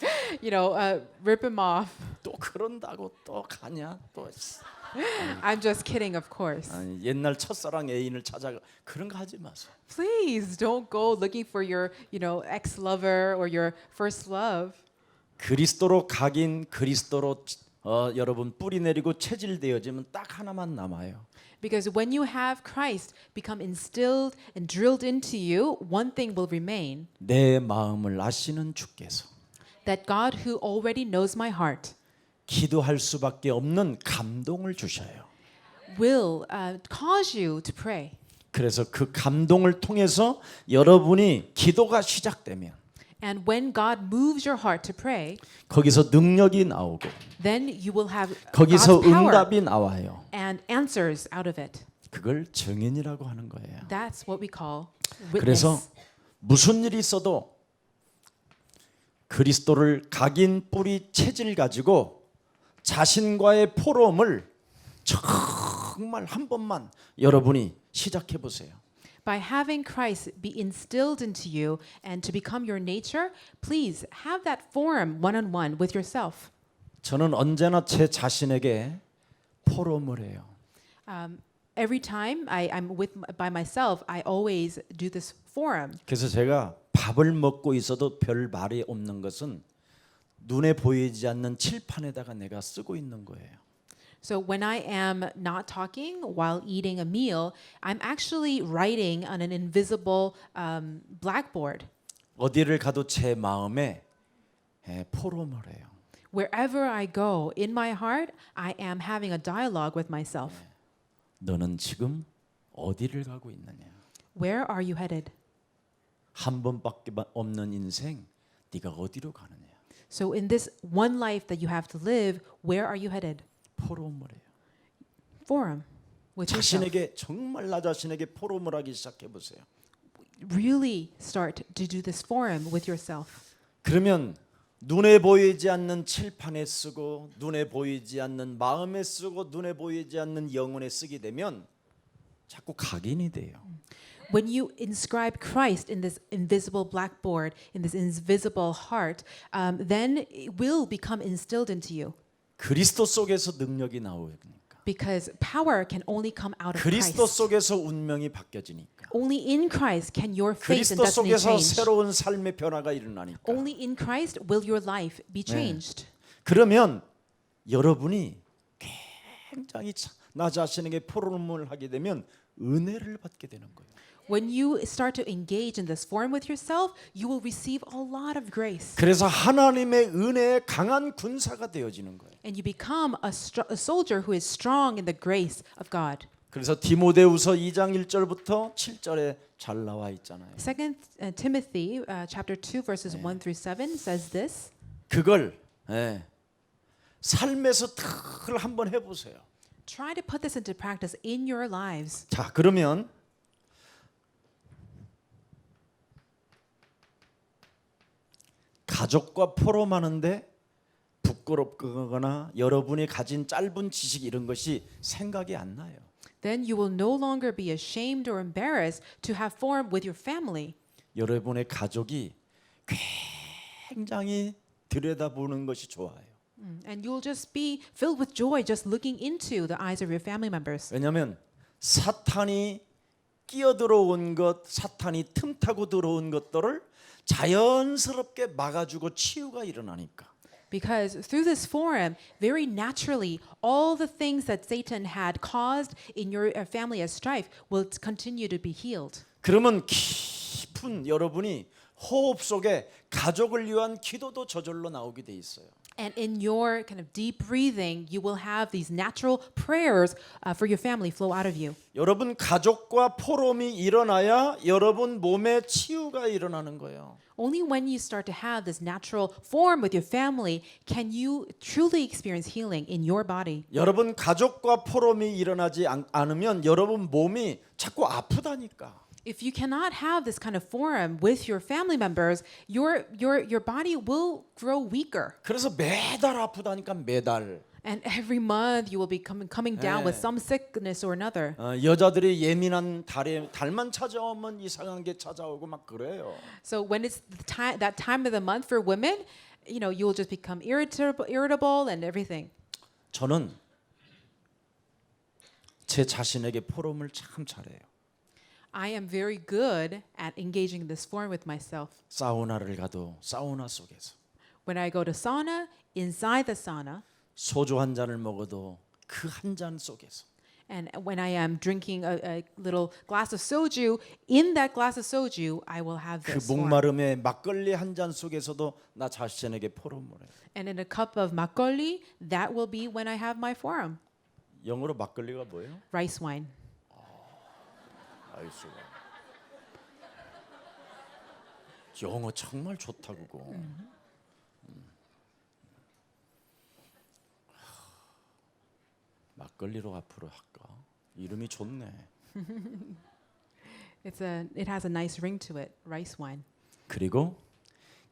rip him off. 또 그런다고 또 가냐 또. I'm just kidding, of course. 아니, 옛날 첫사랑 애인을 찾아가 그런 거 하지 마세요. Please don't go looking for your, ex-lover or your first love. 그리스도로 각인 그리스도로 여러분 뿌리 내리고 체질되어지면 딱 하나만 남아요. Because when you have Christ become instilled and drilled into you, one thing will remain. 내 마음을 아시는 주께서 That God who already knows my heart 기도할 수밖에 없는 감동을 주셔요. will cause you to pray. 그래서 그 감동을 통해서 여러분이 기도가 시작되면 And when God moves your heart to pray, 거기서 능력이 나오고 then you will have 거기서 God's power 응답이 나와요. and answers out of it. 그걸 증인이라고 하는 거예요. That's what we call 그래서 witness. 무슨 일이 있어도 그리스도를 각인 뿌리 체질 가지고 자신과의 포럼을 정말 한 번만 여러분이 시작해 보세요. By having Christ be instilled into you and to become your nature, please have that forum one-on-one with yourself. 저는 언제나 제 자신에게 포럼을 해요. Every time I'm by myself, I always do this forum. 그래서 제가 밥을 먹고 있어도 별 말이 없는 것은 눈에 보이지 않는 칠판에다가 내가 쓰고 있는 거예요. So when I am not talking while eating a meal, I'm actually writing on an invisible blackboard. 어디를 가도 제 마음에 포럼을 해요. Wherever I go in my heart, I am having a dialogue with myself. 너는 지금 어디를 가고 있느냐? Where are you headed? 한 번밖에 없는 인생, 네가 어디로 가느냐? So in this one life that you have to live, where are you headed? 포럼을 해요. Forum with yourself. 자신에게 정말 나 자신에게 포럼을 하기 시작해 보세요. Really start to do this forum with yourself. 그러면 눈에 보이지 않는 칠판에 쓰고 눈에 보이지 않는 마음에 쓰고 눈에 보이지 않는 영혼에 쓰게 되면 자꾸 각인이 돼요. When you inscribe Christ in this invisible blackboard, in this invisible heart, then it will become instilled into you. 그리스도 속에서 능력이 나오니까. Because power can only come out of 그리스도 Christ. 속에서 운명이 바뀌어지니까. Only in Christ can your fate and 그리스도 destiny 속에서 change. 새로운 삶의 변화가 일어나니까. Only in Christ will your life be changed. 그러면 여러분이 굉장히 나 자신에게 포럼을 하게 되면 은혜를 받게 되는 거예요. When you start to engage in this forum with yourself, you will receive a lot of grace. 그래서 하나님의 은혜의 강한 군사가 되어지는 거예요. And you become a soldier who is strong in the grace of God. 그래서 디모데후서 2장 1절부터 7절에 잘 나와 있잖아요. Second Timothy chapter 2 verses 1 through 7 says this. 그걸 삶에서 늘 한번 해보세요. Try to put this into practice in your lives. 자, 그러면 가족과 포럼하는데 부끄럽거나 여러분이 가진 짧은 지식 이런 것이 생각이 안 나요. Then you will no longer be ashamed or embarrassed to have forum with your family. 여러분의 가족이 굉장히 들여다보는 것이 좋아요. And you'll just be filled with joy just looking into the eyes of your family members. 왜냐하면 사탄이 끼어들어온 것, 사탄이 틈타고 들어온 것들을 자연스럽게 막아주고 치유가 일어나니까. Because through this forum, very naturally, all the things that Satan had caused in your family as strife will continue to be healed. 그러면 깊은 여러분이 호흡 속에 가족을 위한 기도도 저절로 나오게 돼 있어요. And in your kind of deep breathing, you will have these natural prayers for your family flow out of you. 여러분 가족과 포럼이 일어나야 여러분 몸에 치유가 일어나는 거예요. Only when you start to have this natural form with your family can you truly experience healing in your body. 여러분 가족과 포럼이 일어나지 않으면 여러분 몸이 자꾸 아프다니까. If you cannot have this kind of forum with your family members, your body will grow weaker. 그래서 매달 아프다니까 매달. And every month you will be coming down with some sickness or another. 여자들이 예민한 달만 찾아오면 이상한 게 찾아오고 막 그래요. So when it's that time of the month for women, you know, you will just become irritable and everything. 저는 제 자신에게 포럼을 참 잘해요. I am very good at engaging in this forum with myself. 사우나를 가도 사우나 속에서 When I go to sauna, inside the sauna, 소주 한 잔을 먹어도 그 한 잔 속에서 and when I am drinking a little glass of soju, in that glass of soju, I will have 그 this forum. 목마름에 막걸리 한 잔 속에서도 나 자신에게 포럼을 해요. And in a cup of makgeolli, that will be when I have my forum. 영어로 막걸리가 뭐예요? Rice wine. 알수가. 영어 정말 좋다 그거. 막걸리로 앞으로 할까? 이름이 좋네. It has a nice ring to it. Rice wine. 그리고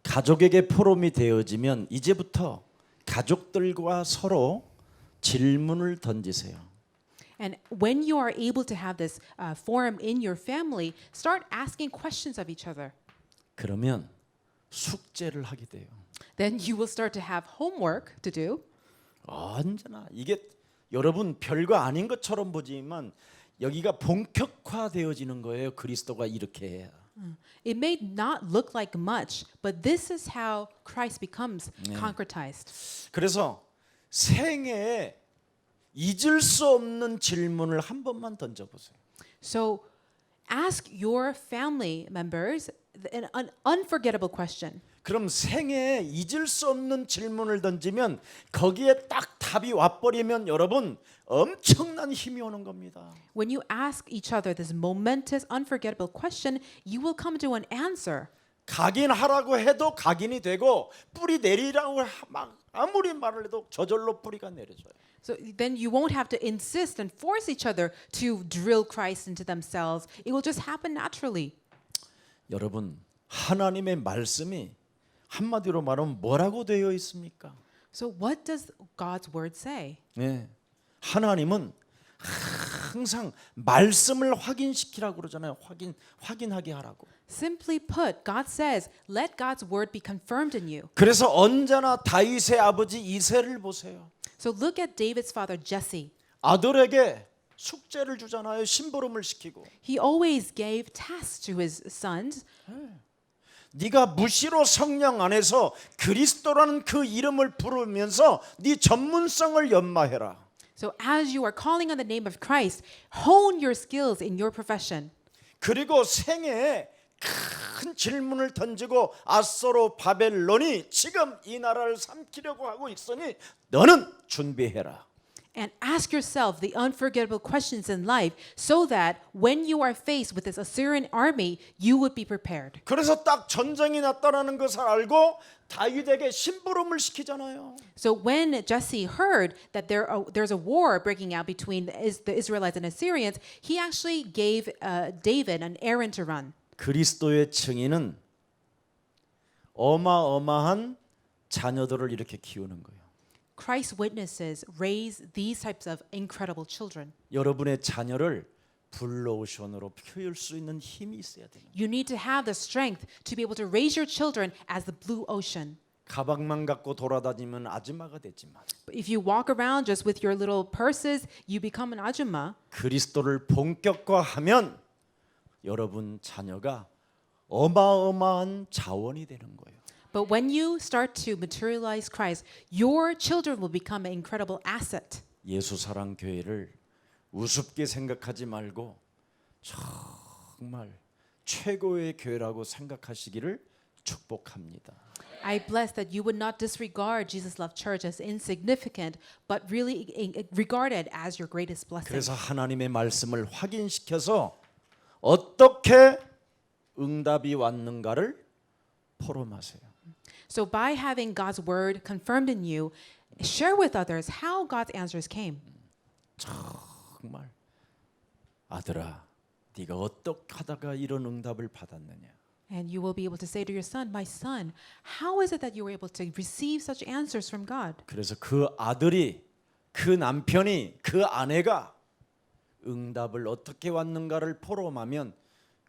가족에게 포럼이 되어지면 이제부터 가족들과 서로 질문을 던지세요. And when you are able to have this forum in your family, start asking questions of each other. 그러면 숙제를 하게 돼요. Then you will start to have homework to do. 언제나 이게 여러분 별거 아닌 것처럼 보지만 여기가 본격화되어지는 거예요. 그리스도가 이렇게 해야. It may not look like much, but this is how Christ becomes concretized. 그래서 생애에 잊을 수 없는 질문을 한 번만 던져보세요. So ask your family members an unforgettable question. 그럼 생애에 잊을 수 없는 질문을 던지면 거기에 딱 답이 와버리면 여러분 엄청난 힘이 오는 겁니다. When you ask each other this momentous, unforgettable question, you will come to an answer. 각인하라고 해도 각인이 되고 뿌리 내리라고 막 아무리 말을 해도 저절로 뿌리가 내려져요. So then you won't have to insist and force each other to drill Christ into themselves. It will just happen naturally. 여러분 하나님의 말씀이 한마디로 말하면 뭐라고 되어 있습니까? So what does God's word say? 네. 하나님은 항상 말씀을 확인시키라고 그러잖아요. 확인하게 하라고. Simply put, God says, let God's word be confirmed in you. 그래서 언제나 다윗의 아버지 이새를 보세요. So look at David's father Jesse. 아들에게 숙제를 주잖아요. 심부름을 시키고. He always gave tasks to his sons. 네가 무시로 성령 안에서 그리스도라는 그 이름을 부르면서 네 전문성을 연마해라. So as you are calling on the name of Christ, hone your skills in your profession. 그리고 생애에 큰 질문을 던지고 아소로 바벨론이 지금 이 나라를 삼키려고 하고 있으니 너는 준비해라. And ask yourself the unforgettable questions in life so that when you are faced with this Assyrian army, you would be prepared. 그래서 딱 전쟁이 났다라는 것을 알고 다윗에게 심부름을 시키잖아요. So when Jesse heard that there's a war breaking out between the Israelites and Assyrians, he actually gave David an errand to run. 그리스도의 증인은 어마어마한 자녀들을 이렇게 키우는 거예요. Christ's witnesses raise these types of incredible children. 여러분의 자녀를 블루오션으로 키울 수 있는 힘이 있어야 돼요. You need to have the strength to be able to raise your children as the blue ocean. 가방만 갖고 돌아다니면 아줌마가 되지만 But if you walk around just with your little purses, you become an ajumma. 그리스도를 본격화하면 여러분 자녀가 어마어마한 자원이 되는 거예요. But when you start to materialize Christ, your children will become an incredible asset. 예수 사랑 교회를 우습게 생각하지 말고 정말 최고의 교회라고 생각하시기를 축복합니다. I bless that you would not disregard Jesus Love Church as insignificant, but really regard it as your greatest blessing. 그래서 하나님의 말씀을 확인시켜서 어떻게 응답이 왔는가를 포럼하세요. So by having God's word confirmed in you, share with others how God's answers came. 정말 아들아, 네가 어떻게 하다가 이런 응답을 받았느냐? And you will be able to say to your son, my son, how is it that you were able to receive such answers from God? 그래서 그 아들이, 그 남편이, 그 아내가 응답을 어떻게 왔는가를 포럼하면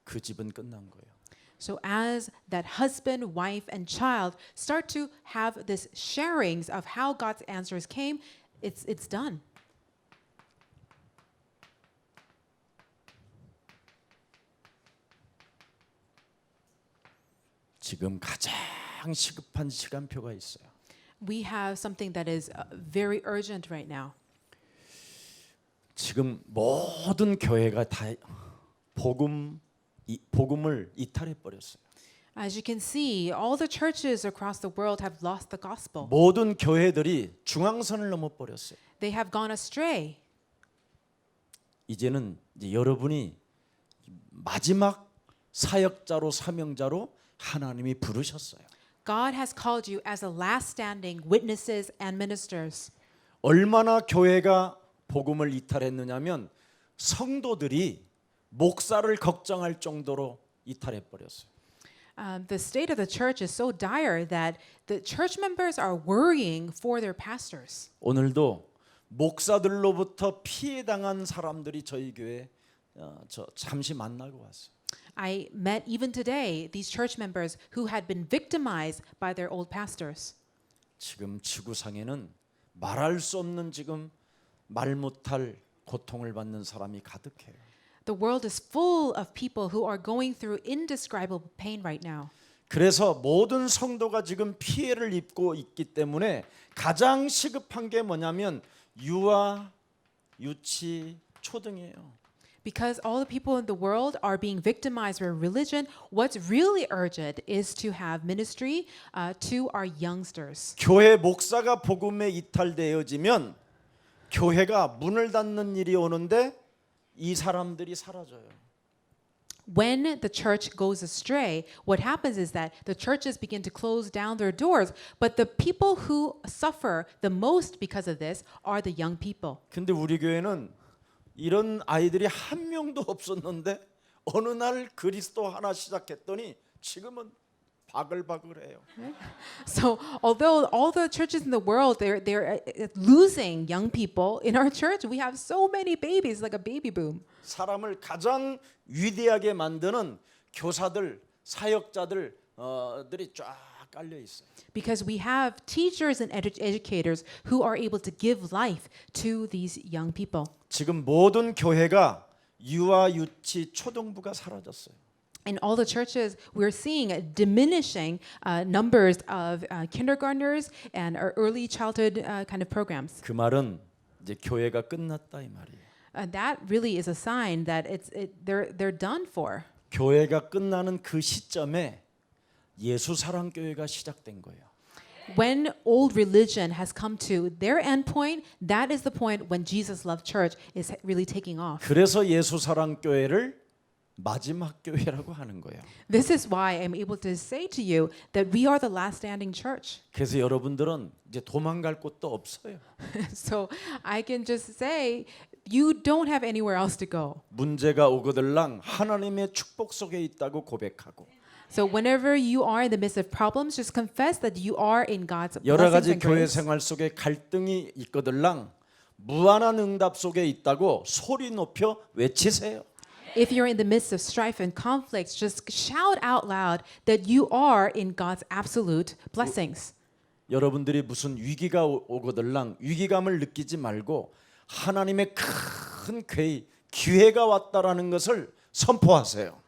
그 집은 끝난 거예요. So as that husband, wife, and child start to have this sharings of how God's answers came, it's done. 지금 가장 시급한 시간표가 있어요. We have something that is very urgent right now. 지금 모든 교회가 다 복음을 이탈해 버렸어요. As you can see, all the churches across the world have lost the gospel. 모든 교회들이 중앙선을 넘어 버렸어요. They have gone astray. 이제는 여러분이 마지막 사역자로 사명자로 하나님이 부르셨어요. God has called you as the last standing witnesses and ministers. 얼마나 교회가 복음을 이탈했느냐면 성도들이 목사를 걱정할 정도로 이탈해 버렸어요. The state of the church is so dire that the church members are worrying for their pastors. 오늘도 목사들로부터 피해당한 사람들이 저희 교회 저 잠시 만나고 왔어요. I met even today these church members who had been victimized by their old pastors. 지금 지구상에는 말할 수 없는 지금 말 못할 고통을 받는 사람이 가득해요. The world is full of people who are going through indescribable pain right now. 그래서 모든 성도가 지금 피해를 입고 있기 때문에 가장 시급한 게 뭐냐면 유아, 유치, 초등이에요. Because all the people in the world are being victimized by religion, what's really urgent is to have ministry to our youngsters. 교회 목사가 복음에 이탈되어지면 교회가 문을 닫는 일이 오는데 이 사람들이 사라져요. When the church goes astray, what happens is that the churches begin to close down their doors, but the people who suffer the most because of this are the young people. 근데 우리 교회는 이런 아이들이 한 명도 없었는데 어느 날 그리스도 하나 시작했더니 지금은 바글바글해요. So, although all the churches in the world they're losing young people, in our church we have so many babies, like a baby boom. 사람을 가장 위대하게 만드는 교사들, 사역자들 들이 쫙 깔려 있어요. Because we have teachers and educators who are able to give life to these young people. 지금 모든 교회가 유아, 유치, 초등부가 사라졌어요. In all the churches, we're seeing diminishing numbers of kindergartners and early childhood kind of programs. 그 말은 이제 교회가 끝났다 이 말이에요. That really is a sign that they're done for. 교회가 끝나는 그 시점에 예수 사랑 교회가 시작된 거예요. When old religion has come to their end point, that is the point when Jesus Love Church is really taking off. 그래서 예수 사랑 교회를 마지막 교회라고 하는 거예요. This is why I'm able to say to you that we are the last standing church. 그래서 여러분들은 이제 도망갈 곳도 없어요. So I can just say you don't have anywhere else to go. 문제가 오거들랑 하나님의 축복 속에 있다고 고백하고 So whenever you are in the midst of problems, just confess that you are in God's 여러 blessings 가지 and 교회 grace. 생활 속에 갈등이 있거들랑 무한한 응답 속에 있다고 소리 높여 외치세요. If you're in the midst of strife and conflicts, just shout out loud that you are in God's absolute blessings. 여러분들이 무슨 위기가 오거들랑 위기감을 느끼지 말고 하나님의 큰 기회가 왔다라는 것을 선포하세요.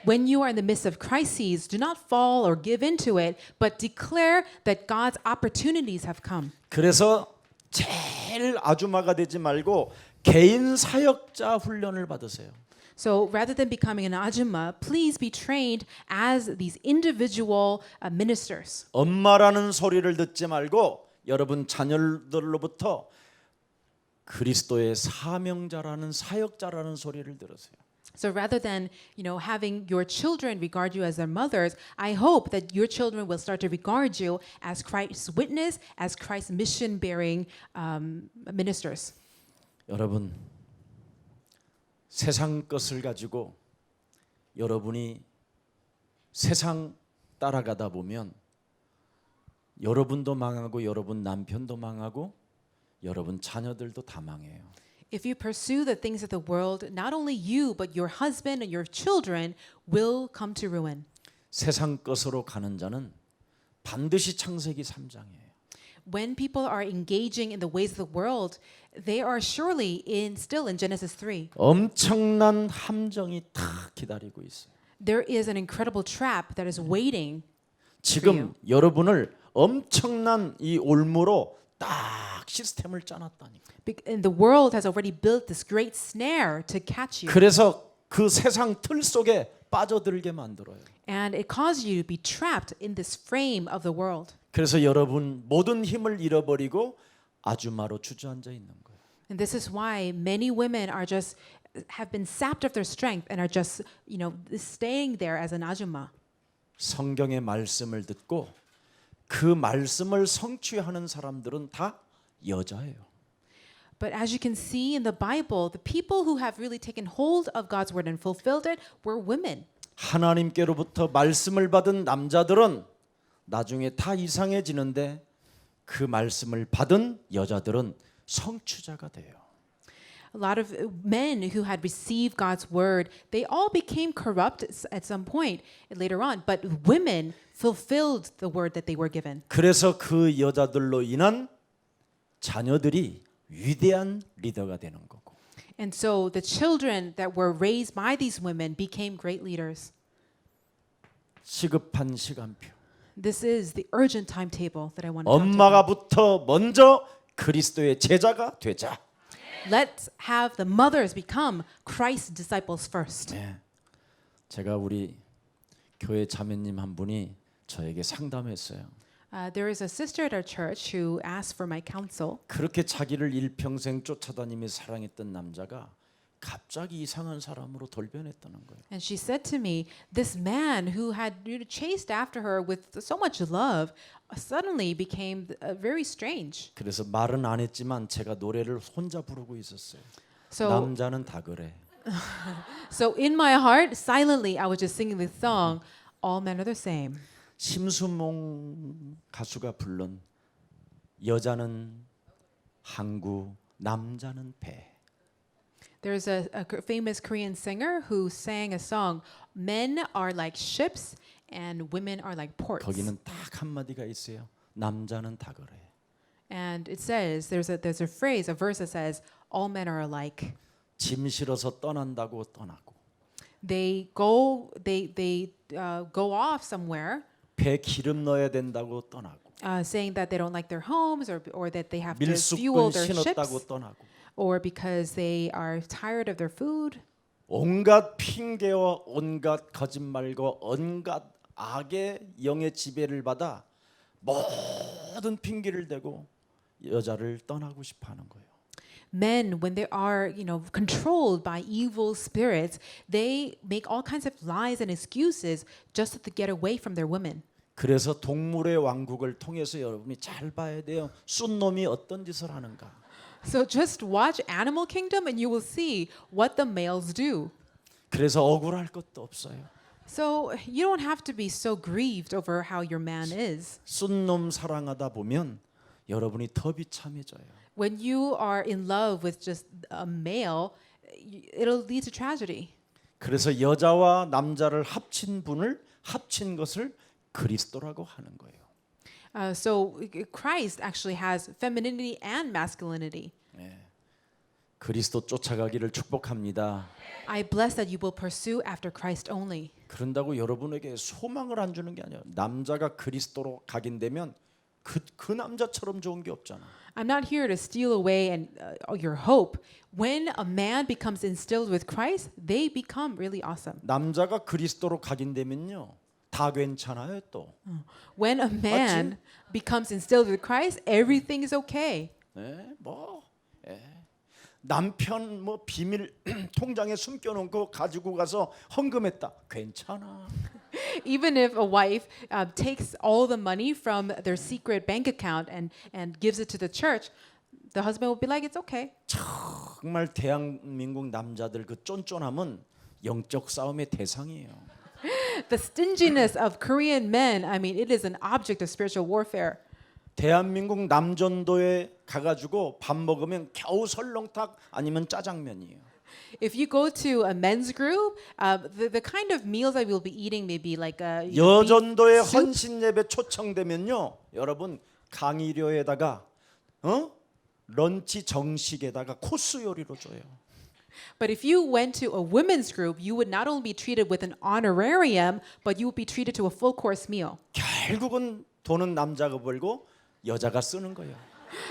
When you are in the midst of crises, do not fall or give into it, but declare that God's opportunities have come. 그래서 제일 아주마가 되지 말고 개인 사역자 훈련을 받으세요. So rather than becoming an ajumma, please be trained as these individual ministers. 엄마라는 소리를 듣지 말고 여러분 자녀들로부터 그리스도의 사명자라는 사역자라는 소리를 들으세요. So rather than, having your children regard you as their mothers, I hope that your children will start to regard you as Christ's witness, as Christ's mission-bearing ministers. 여러분 세상 것을 가지고 여러분이 세상 따라가다 보면 여러분도 망하고 여러분 남편도 망하고 여러분 자녀들도 다 망해요. If you pursue the things of the world, not only you, but your husband and your children will come to ruin. 세상 것으로 가는 자는 반드시 창세기 3장이에요. When people are engaging in the ways of the world, they are surely still in Genesis 3. 엄청난 함정이 다 기다리고 있어요. There is an incredible trap that is waiting. 지금 여러분을 엄청난 이 올무로 딱 시스템을 짜놨다니까. And the world has already built this great snare to catch you. 그래서 그 세상 틀 속에 빠져들게 만들어요. And it causes you to be trapped in this frame of the world. 그래서 여러분 모든 힘을 잃어버리고 아주마로 주저앉아 있는 거예요. And this is why many women have been sapped of their strength and are just, staying there as an ajumma. 성경의 말씀을 듣고 그 말씀을 성취하는 사람들은 다 여자예요. But as you can see in the Bible, the people who have really taken hold of God's word and fulfilled it were women. 하나님께로부터 말씀을 받은 남자들은 나중에 다 이상해지는데 그 말씀을 받은 여자들은 성취자가 돼요. A lot of men who had received God's word, they all became corrupt at some point later on, but women fulfilled the word that they were given. 그래서 그 여자들로 인한 자녀들이 위대한 리더가 되는 거고. And so the children that were raised by these women became great leaders. 시급한 시간표. This is the urgent timetable that I want to talk about. 엄마가부터 먼저 그리스도의 제자가 되자. Let's have the mothers become Christ's disciples first. 네. 제가 우리 교회 자매님 한 분이 저에게 상담했어요. There is a sister at our church who asked for my counsel. 그렇게 자기를 일평생 쫓아다니며 사랑했던 남자가 갑자기 이상한 사람으로 돌변했다는 거예요. And she said to me, this man who had chased after her with so much love suddenly became very strange. 그래서 말은 안 했지만 제가 노래를 혼자 부르고 있었어요. So, 남자는 다 그래. so in my heart, silently, I was just singing this song, All Men Are the Same. 심수몽 가수가 부른 여자는 항구, 남자는 배. There's a famous Korean singer who sang a song, Men are like ships and women are like ports. 거기는 딱 한마디가 있어요. 남자는 다 그래. And it says, there's a phrase, a verse that says, all men are alike. 짐 실어서 떠난다고 떠나고 They go off somewhere 배 기름 넣어야 된다고 떠나고 saying that they don't like their homes or that they have to 밀수꾼 fuel their 신었다고 ships 떠나고 or because they are tired of their food. 온갖 핑계와 온갖 거짓말과 온갖 악의 영의 지배를 받아 모든 핑계를 대고 여자를 떠나고 싶어하는 거예요. Men, when they are, controlled by evil spirits, they make all kinds of lies and excuses just to get away from their women. 그래서 동물의 왕국을 통해서 여러분이 잘 봐야 돼요. 쏜놈이 어떤 짓을 하는가. So just watch Animal Kingdom and you will see what the males do. 그래서 억울할 것도 없어요. So you don't have to be so grieved over how your man is. 쏜놈 사랑하다 보면 여러분이 더 비참해져요. When you are in love with just a male, it'll lead to tragedy. 그래서 여자와 남자를 합친 것을 그리스도라고 하는 거예요. So Christ actually has femininity and masculinity. 그리스도 쫓아가기를 축복합니다. I bless that you will pursue after Christ only. 그런다고 여러분에게 소망을 안 주는 게 아니에요. 남자가 그리스도로 가긴 되면 그 남자처럼 좋은 게 없잖아. I'm not here to steal away your hope. When a man becomes instilled with Christ, they become really awesome. 남자가 그리스도로 가긴 되면요. 다 괜찮아요 또. When a man becomes instilled with Christ, everything is okay. 남편 비밀 통장에 숨겨놓고 가지고 가서 헌금했다. 괜찮아. Even if a wife takes all the money from their secret bank account and gives it to the church, the husband will be like, it's okay. 정말 대한민국 남자들 그 쫀쫀함은 영적 싸움의 대상이에요. The stinginess of Korean men, I mean, it is an object of spiritual warfare. 대한민국 남전도에 가가지고 밥 먹으면 겨우 설렁탕 아니면 짜장면이에요. If you go to a men's group, the kind of meals that we'll be eating may be like a 여전도에 soup. 헌신 예배 초청되면요, 여러분 강의료에다가 런치 정식에다가 코스 요리로 줘요. But if you went to a women's group, you would not only be treated with an honorarium, but you would be treated to a full course meal. 결국은 돈은 남자가 벌고 여자가 쓰는 거예요.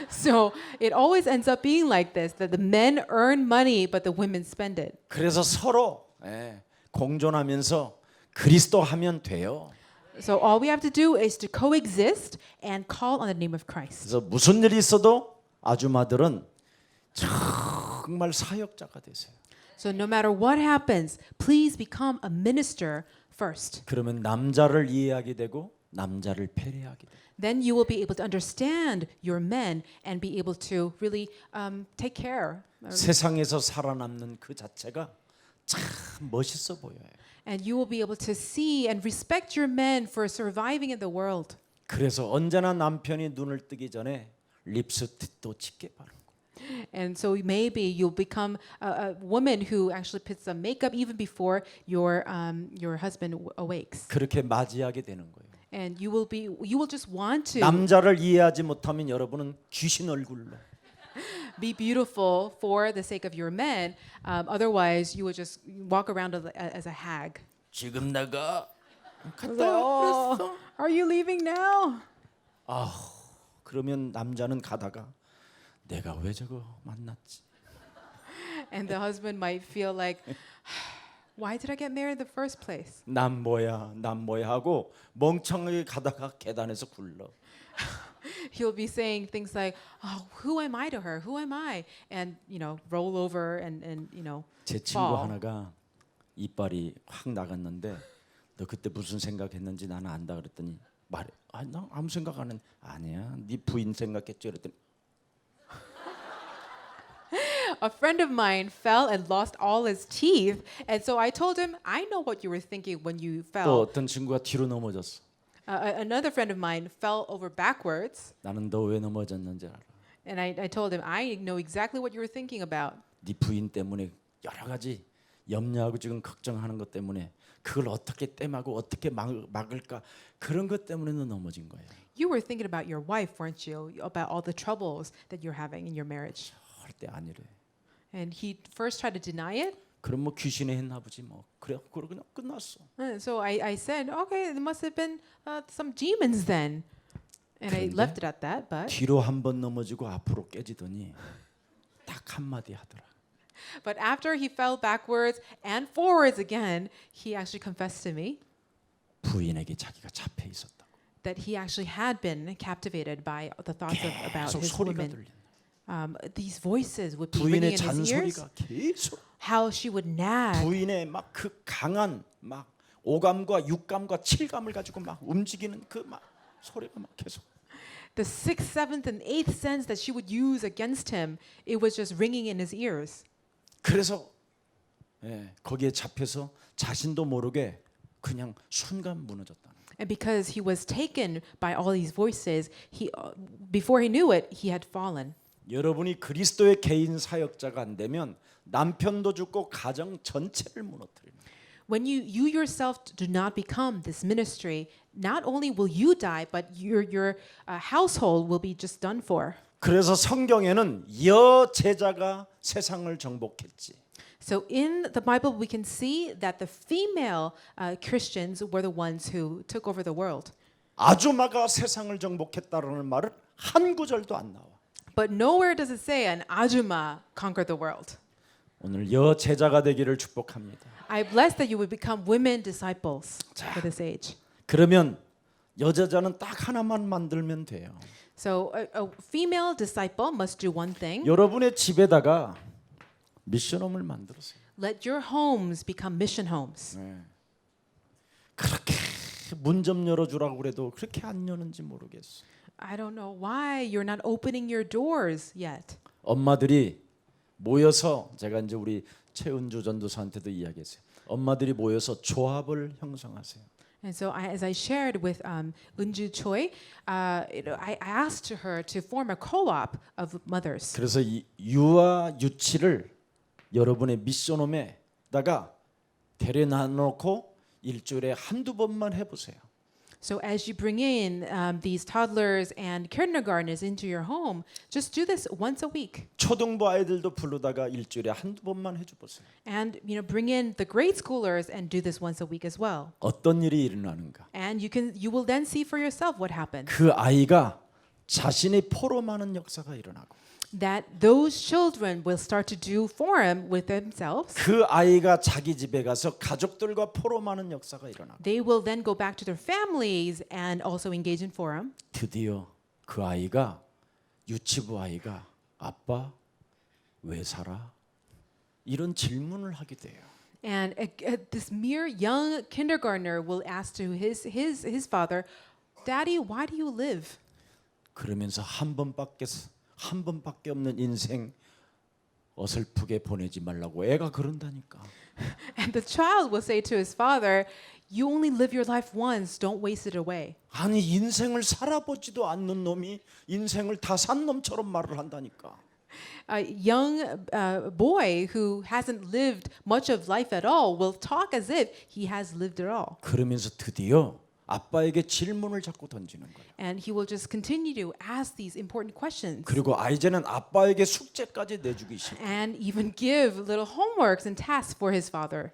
So it always ends up being like this, that the men earn money, but the women spend it. 그래서 서로 공존하면서 그리스도 하면 돼요. So all we have to do is to coexist and call on the name of Christ. 그래서 무슨 일이 있어도 아줌마들은 정말 사역자가 되세요. So no matter what happens, please become a minister first. 그러면 남자를 이해하게 되고 남자를 배려하게 돼. Then you will be able to understand your men and be able to really take care. 세상에서 살아남는 그 자체가 참 멋있어 보여요. And you will be able to see and respect your men for surviving in the world. 그래서 언제나 남편이 눈을 뜨기 전에 립스틱도 짙게 바르고 And so maybe you'll become a woman who actually puts some makeup even before your husband awakes. 그렇게 맞이하게 되는 거예요. And you will just want to 남자를 이해하지 못하면 여러분은 귀신 얼굴로 be beautiful for the sake of your men. Otherwise, you will just walk around as a hag. 지금 내가 Oh, are you leaving now? 그러면 남자는 가다가 내가 왜 저거 만났지? And the husband might feel like, why did I get married in the first place? 난 뭐야 하고 멍청하게 가다가 계단에서 굴러. He'll be saying things like, oh, who am I to her? Who am I? And, roll over and 제 친구 fall. 하나가 이빨이 확 나갔는데 너 그때 무슨 생각했는지 나는 안다 그랬더니 말해. 나 아무 생각 안 했. 아니야. 네 부인 생각했지 그랬더니 A friend of mine fell and lost all his teeth. And so I told him, I know what you were thinking when you 또 fell. 어떤 친구가 뒤로 넘어졌어. Another friend of mine fell over backwards. 나는 너 왜 넘어졌는지 알아. And I told him, I know exactly what you were thinking about. 네 부인 때문에 여러 가지 염려하고 지금 걱정하는 것 때문에 그걸 어떻게 땜하고 어떻게 막을까 그런 것 때문에 너 넘어진 거예요. You were thinking about your wife, weren't you? About all the troubles that you're having in your marriage. 절대 아니래. And he first tried to deny it. 그럼 뭐 귀신이 했나 보지 뭐. 그래 그냥 끝났어. And so I said, okay, it must have been some demons then. And I 그런데 left it at that. But 뒤로 한 번 넘어지고 앞으로 깨지더니 딱 한마디 하더라. after he fell backwards and forwards again, he actually confessed to me 부인에게 자기가 잡혀 있었다고. that he actually had been captivated by the thoughts about 계속 his 소리가 women. 들린다. These voices would be ringing 부인의 in his ears. 잔소리가 계속 How she would nag. 부인의 막 그 강한 막 오감과 육감과 칠감을 가지고 막 움직이는 그 막 소리가 막 계속. The sixth, seventh, and eighth sense that she would use against him, it was just ringing in his ears. 그래서 거기에 잡혀서 자신도 모르게 그냥 순간 무너졌다. And because he was taken by all these voices, before he knew it, he had fallen. 여러분이 그리스도의 개인 사역자가 안 되면 남편도 죽고 가정 전체를 무너뜨리는. When you yourself do not become this ministry, not only will you die, but your household will be just done for. 그래서 성경에는 여제자가 세상을 정복했지. So in the Bible, we can see that the female Christians were the ones who took over the world. 아주마가 세상을 정복했다라는 말은 한 구절도 안 나와. But nowhere does it say an ajuma conquered the world. 오늘 여제자가 되기를 축복합니다. I bless that you would become women disciples 자. for this age. 그러면 여제자는 딱 하나만 만들면 돼요. So a female disciple must do one thing. 여러분의 집에다가 미션홈을 만들으세요. Let your homes become mission homes. 그렇게 문 좀 열어주라고 그래도 그렇게 안 여는지 모르겠어. I don't know why you're not opening your doors yet. 엄마들이 모여서 제가 이제 우리 최은주 전도사한테도 이야기했어요. 엄마들이 모여서 조합을 형성하세요. And so as I shared with Unju Choi, I asked her to form a co-op of mothers. 그래서 이 유아 유치를 여러분의 미션홈에다가 데려놔놓고 일주일에 한두 번만 해보세요. So as you bring in these toddlers and kindergartners into your home, just do this once a week. 초등부 아이들도 부르다가 일주일에 한두 번만 해줘보세요. And bring in the grade schoolers and do this once a week as well. 어떤 일이 일어나는가? And you will then see for yourself what happens. 그 아이가 자신이 포럼하는 역사가 일어나고 That those children will start to do forum with themselves. 그 아이가 자기 집에 가서 가족들과 포럼하는 역사가 일어나고 They will then go back to their families and also engage in forum. 드디어 그 아이가 유치부 아이가 아빠 왜 살아? 이런 질문을 하게 돼요. And this mere young kindergartner will ask to his father, Daddy, why do you live? 그러면서 한 번밖에 없는 인생 어설프게 보내지 말라고 애가 그런다니까. And the child will say to his father, you only live your life once, don't waste it away. 아니 인생을 살아보지도 않는 놈이 인생을 다 산 놈처럼 말을 한다니까. A young boy who hasn't lived much of life at all will talk as if he has lived it all. 그러면서 드디어 아빠에게 질문을 자꾸 던지는 거예요. And he will just continue to ask these important questions 그리고 이제는 아빠에게 숙제까지 내주기 시작. and even give little homeworks and tasks for his father.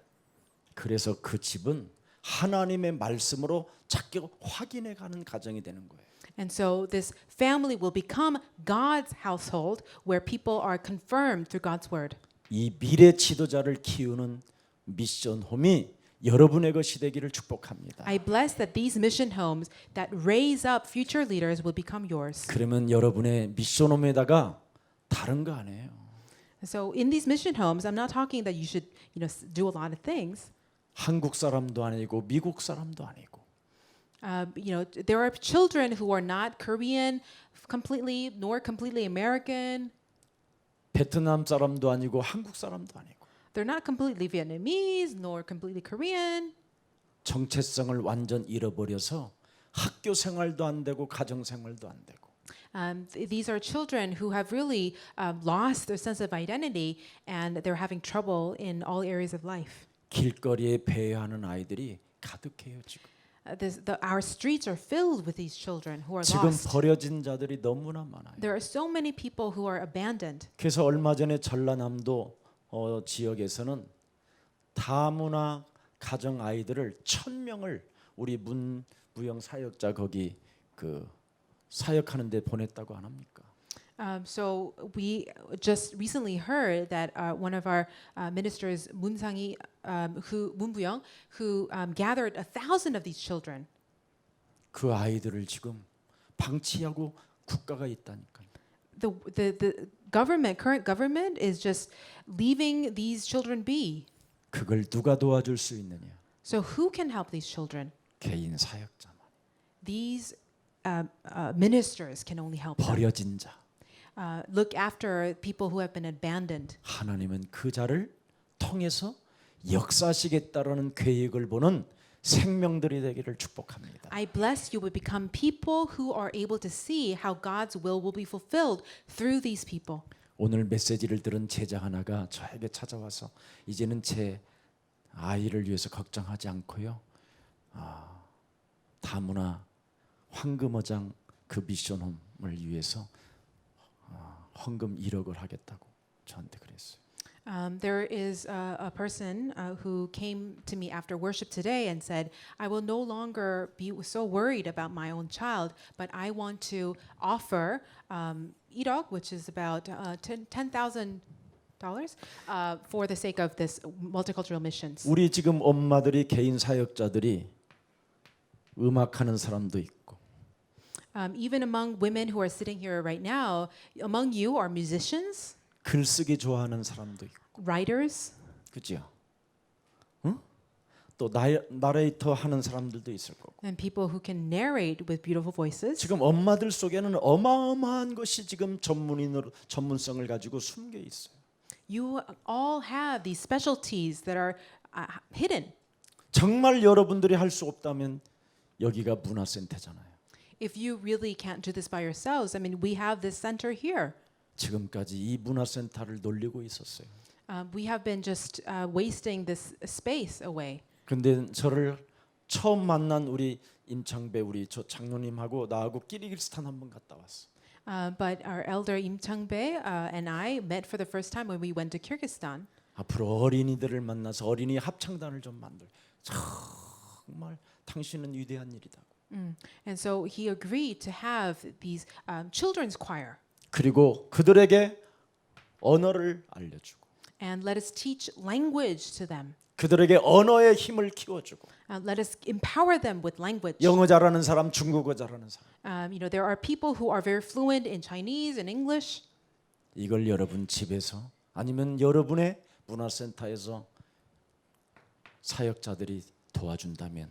그래서 그 집은 하나님의 말씀으로 자꾸 확인해 가는 가정이 되는 거예요. And so this family will become God's household where people are confirmed through God's word. 이 미래 지도자를 키우는 미션 홈이 여러분의 것이 되기를 축복합니다. I bless that these mission homes that raise up future leaders will become yours. 그러면 여러분의 미션 홈에다가 다른 거 아니에요. So in these mission homes, I'm not talking that you should, do a lot of things. 한국 사람도 아니고 미국 사람도 아니고 There are children who are not Korean completely, nor completely American. 베트남 사람도 아니고 한국 사람도 아니고 They're not completely Vietnamese, nor completely Korean. 정체성을 완전 잃어버려서 학교 생활도 안 되고 가정 생활도 안 되고 These are children who have really lost their sense of identity, and they're having trouble in all areas of life. 길거리에 배회하는 아이들이 가득해요 지금. Our streets are filled with these children who are 지금 lost. 버려진 자들이 너무나 많아요. There are so many people who are abandoned. 그래서 얼마 전에 전라남도 지역에서는 다문화 가정 아이들을 1,000명을 우리 문부영 사역자 거기 그 사역하는 데 보냈다고 안 합니까? So we just recently heard that one of our ministers, Munsangi, Munbuyong, who gathered 1,000 of these children. 그 아이들을 지금 방치하고 국가가 있다니까요. The current government is just leaving these children be. 그걸 누가 도와줄 수 있느냐? So who can help these children? 개인 사역자만. These ministers can only help them. 버려진 자. Look after people who have been abandoned. 하나님은 그 자를 통해서 역사하시겠다라는 계획을 보는 생명들이 되기를 축복합니다. I bless you will become people who are able to see how God's will be fulfilled through these people. 오늘 메시지를 들은 제자 하나가 저에게 찾아와서 이제는 제 아이를 위해서 걱정하지 않고요. 다문화 황금어장 그 미션홈을 위해서 헌금 1억을 하겠다고 저한테 그랬어요. There is a person who came to me after worship today and said, I will no longer be so worried about my own child, but I want to offer 1억, which is about $10,000 for the sake of this multicultural missions. 우리 지금 엄마들이 개인 사역자들이 음악하는 사람도 있고 Even among women who are sitting here right now, among you are musicians, 글쓰기 좋아하는 사람도 있고 writers, 그죠? 응? 또 나레이터 하는 사람들도 있을 거고 and people who can narrate with beautiful voices. 지금 엄마들 속에는 어마어마한 것이 지금 전문성을 가지고 숨겨 있어요. You all have these specialties that are hidden. 정말 여러분들이 할 수 없다면 여기가 문화센터잖아요. If you really can't do this by yourselves, I mean, we have this center here. 지금까지 이 문화센터를 놀리고 있었어요. We have been just wasting this space away. 근데 저를 처음 만난 우리 임창배 우리 저 장로님하고 나하고 키르기스탄 한번 갔다 왔어. But our elder Im Chang-bae and I met for the first time when we went to Kyrgyzstan. 앞으로 어린이들을 만나서 어린이 합창단을 좀 만들. 정말 당신은 위대한 일이다. And so he agreed to have these children's choir. 그리고 그들에게 언어를 알려주고 And let us teach language to them. 그들에게 언어의 힘을 키워주고 Let us empower them with language. 영어 잘하는 사람, 중국어 잘하는 사람 There are people who are very fluent in Chinese and English. 이걸 여러분 집에서 아니면 여러분의 문화센터에서 사역자들이 도와준다면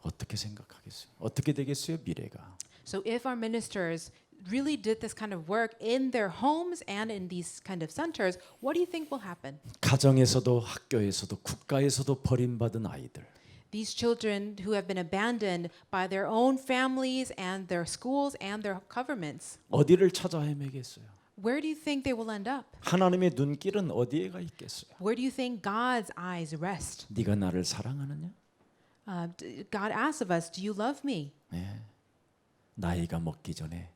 어떻게 생각하겠어요? 어떻게 되겠어요? 미래가. So if our ministers really did this kind of work in their homes and in these kind of centers, what do you think will happen? 가정에서도 학교에서도 국가에서도 버림받은 아이들. These children who have been abandoned by their own families and their schools and their governments, 어디를 찾아 헤매겠어요? where do you think they will end up? 하나님의 눈길은 어디에가 있겠어요? Where do you think God's eyes rest? 네가 나를 사랑하느냐? God asks of us, do you love me? 네. 나이가 먹기 전에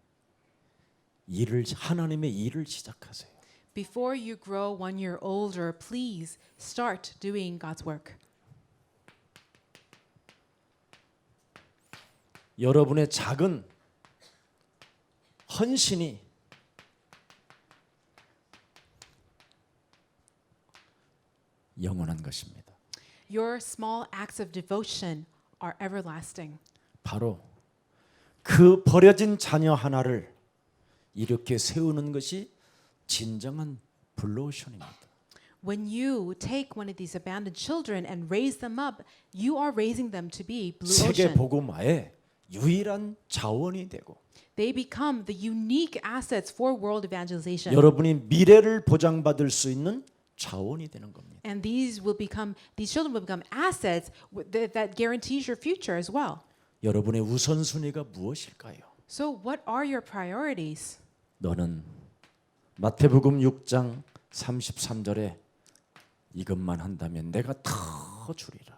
하나님의 일을 시작하세요. Before you grow 1 year older, please start doing God's work. 여러분의 작은 헌신이 영원한 것입니다. Your small acts of devotion are everlasting. 바로 그 버려진 자녀 하나를 이렇게 세우는 것이 진정한 블루오션입니다. When you take one of these abandoned children and raise them up, you are raising them to be blue 세계 ocean. 복음화의 유일한 자원이 되고 They become the unique assets for world evangelization. 여러분이 미래를 보장받을 수 있는 자원이 되는 겁니다. And these children will become assets that guarantees your future as well. 여러분의 우선순위가 무엇일까요? So what are your priorities? 너는 마태복음 6장 33절에 이것만 한다면 내가 더 주리라.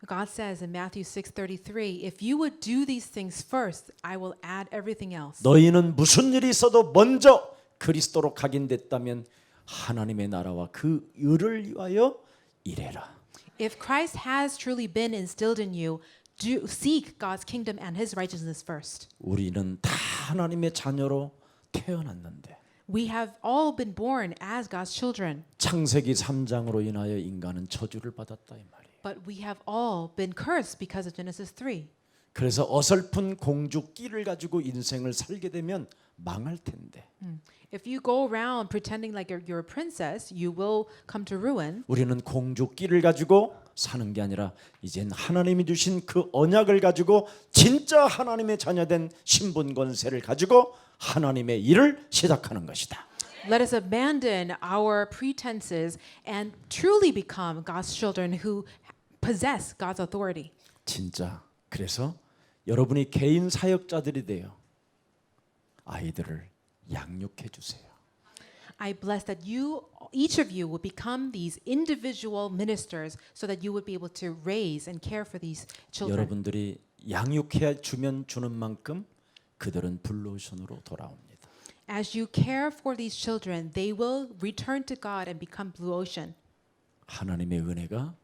God says in Matthew 6:33, if you would do these things first, I will add everything else. 너희는 무슨 일이 있어도 먼저 그리스도로 각인됐다면 하나님의 나라와 그 의를 위하여 일해라. If Christ has truly been instilled in you, do seek God's kingdom and his righteousness first. 우리는 다 하나님의 자녀로 태어났는데 We have all been born as God's children, 창세기 3장으로 인하여 인간은 저주를 받았다 이 말이에요. but we have all been cursed because of Genesis 3. 그래서 어설픈 공주 끼를 가지고 인생을 살게 되면 망할 텐데 If you go around pretending like you're a princess, you will come to ruin. 우리는 공주 끼를 가지고 사는 게 아니라 이젠 하나님이 주신 그 언약을 가지고 진짜 하나님의 자녀된 신분 권세를 가지고 하나님의 일을 시작하는 것이다. Let us abandon our pretenses and truly become God's children who possess God's authority. 진짜 그래서 여러분이 개인 사역자들이 돼요. 아이들을 양육해 주세요. I bless that each of you will become these individual ministers so that you would be able to raise and care for these children. 여러분들이 양육해 주면 주는 만큼 그들은 블루오션으로 돌아옵니다. As you care for these children, they will return to God and become blue ocean. 하나님의 은혜가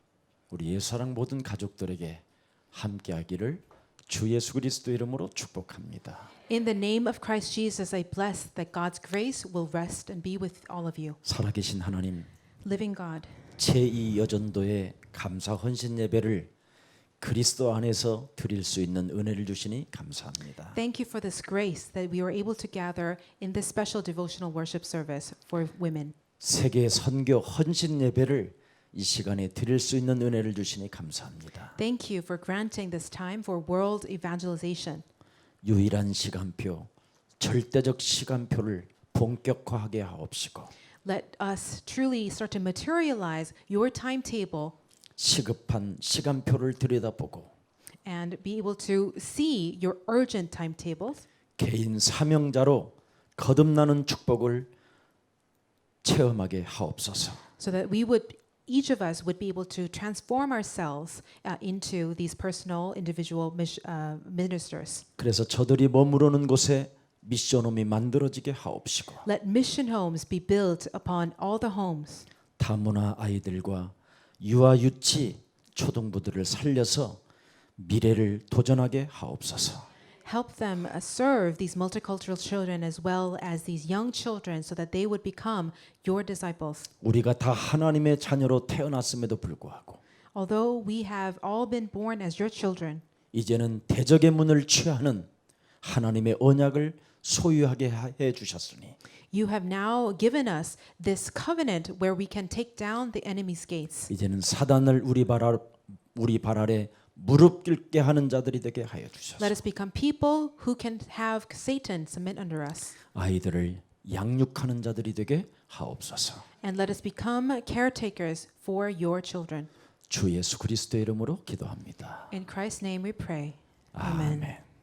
우리 예수사랑 모든 가족들에게 함께하기를 주 예수 그리스도 이름으로 축복합니다. In the name of Christ Jesus, I bless that God's grace will rest and be with all of you. 살아계신 하나님, Living God, 제2 여전도의 감사 헌신 예배를 그리스도 안에서 드릴 수 있는 은혜를 주시니 감사합니다. thank you for this grace that we were able to gather in this special devotional worship service for women. 세계 선교 헌신 예배를 이 시간에 드릴 수 있는 은혜를 주시니 감사합니다. Thank you for granting this time for world evangelization. 유일한 시간표, 절대적 시간표를 본격화하게 하옵시고 Let us truly start to materialize your timetable 시급한 시간표를 들여다보고 and be able to see your urgent timetables 개인 사명자로 거듭나는 축복을 체험하게 하옵소서. so that each of us would be able to transform ourselves into these personal, individual ministers. 그래서 저들이 머무르는 곳에 미션홈이 만들어지게 하옵시고 Let mission homes be built upon all the homes. 다문화 아이들과 유아 유치 초등부들을 살려서 미래를 도전하게 하옵소서. Help them serve these multicultural children as well as these young children so that they would become your disciples. 우리가 다 하나님의 자녀로 태어났음에도 불구하고 Although we have all been born as your children, 이제는 대적의 문을 취하는 하나님의 언약을 소유하게 해 주셨으니 you have now given us this covenant where we can take down the enemy's gates. 이제는 사단을 우리 발 아래 무릎 꿇게 하는 자들이 되게 하여 주셔서 Let us become people who can have Satan submit under us. 아이들을 양육하는 자들이 되게 하옵소서. And let us become caretakers for your children. 주 예수 그리스도의 이름으로 기도합니다. In Christ's name we pray. Amen. 아멘.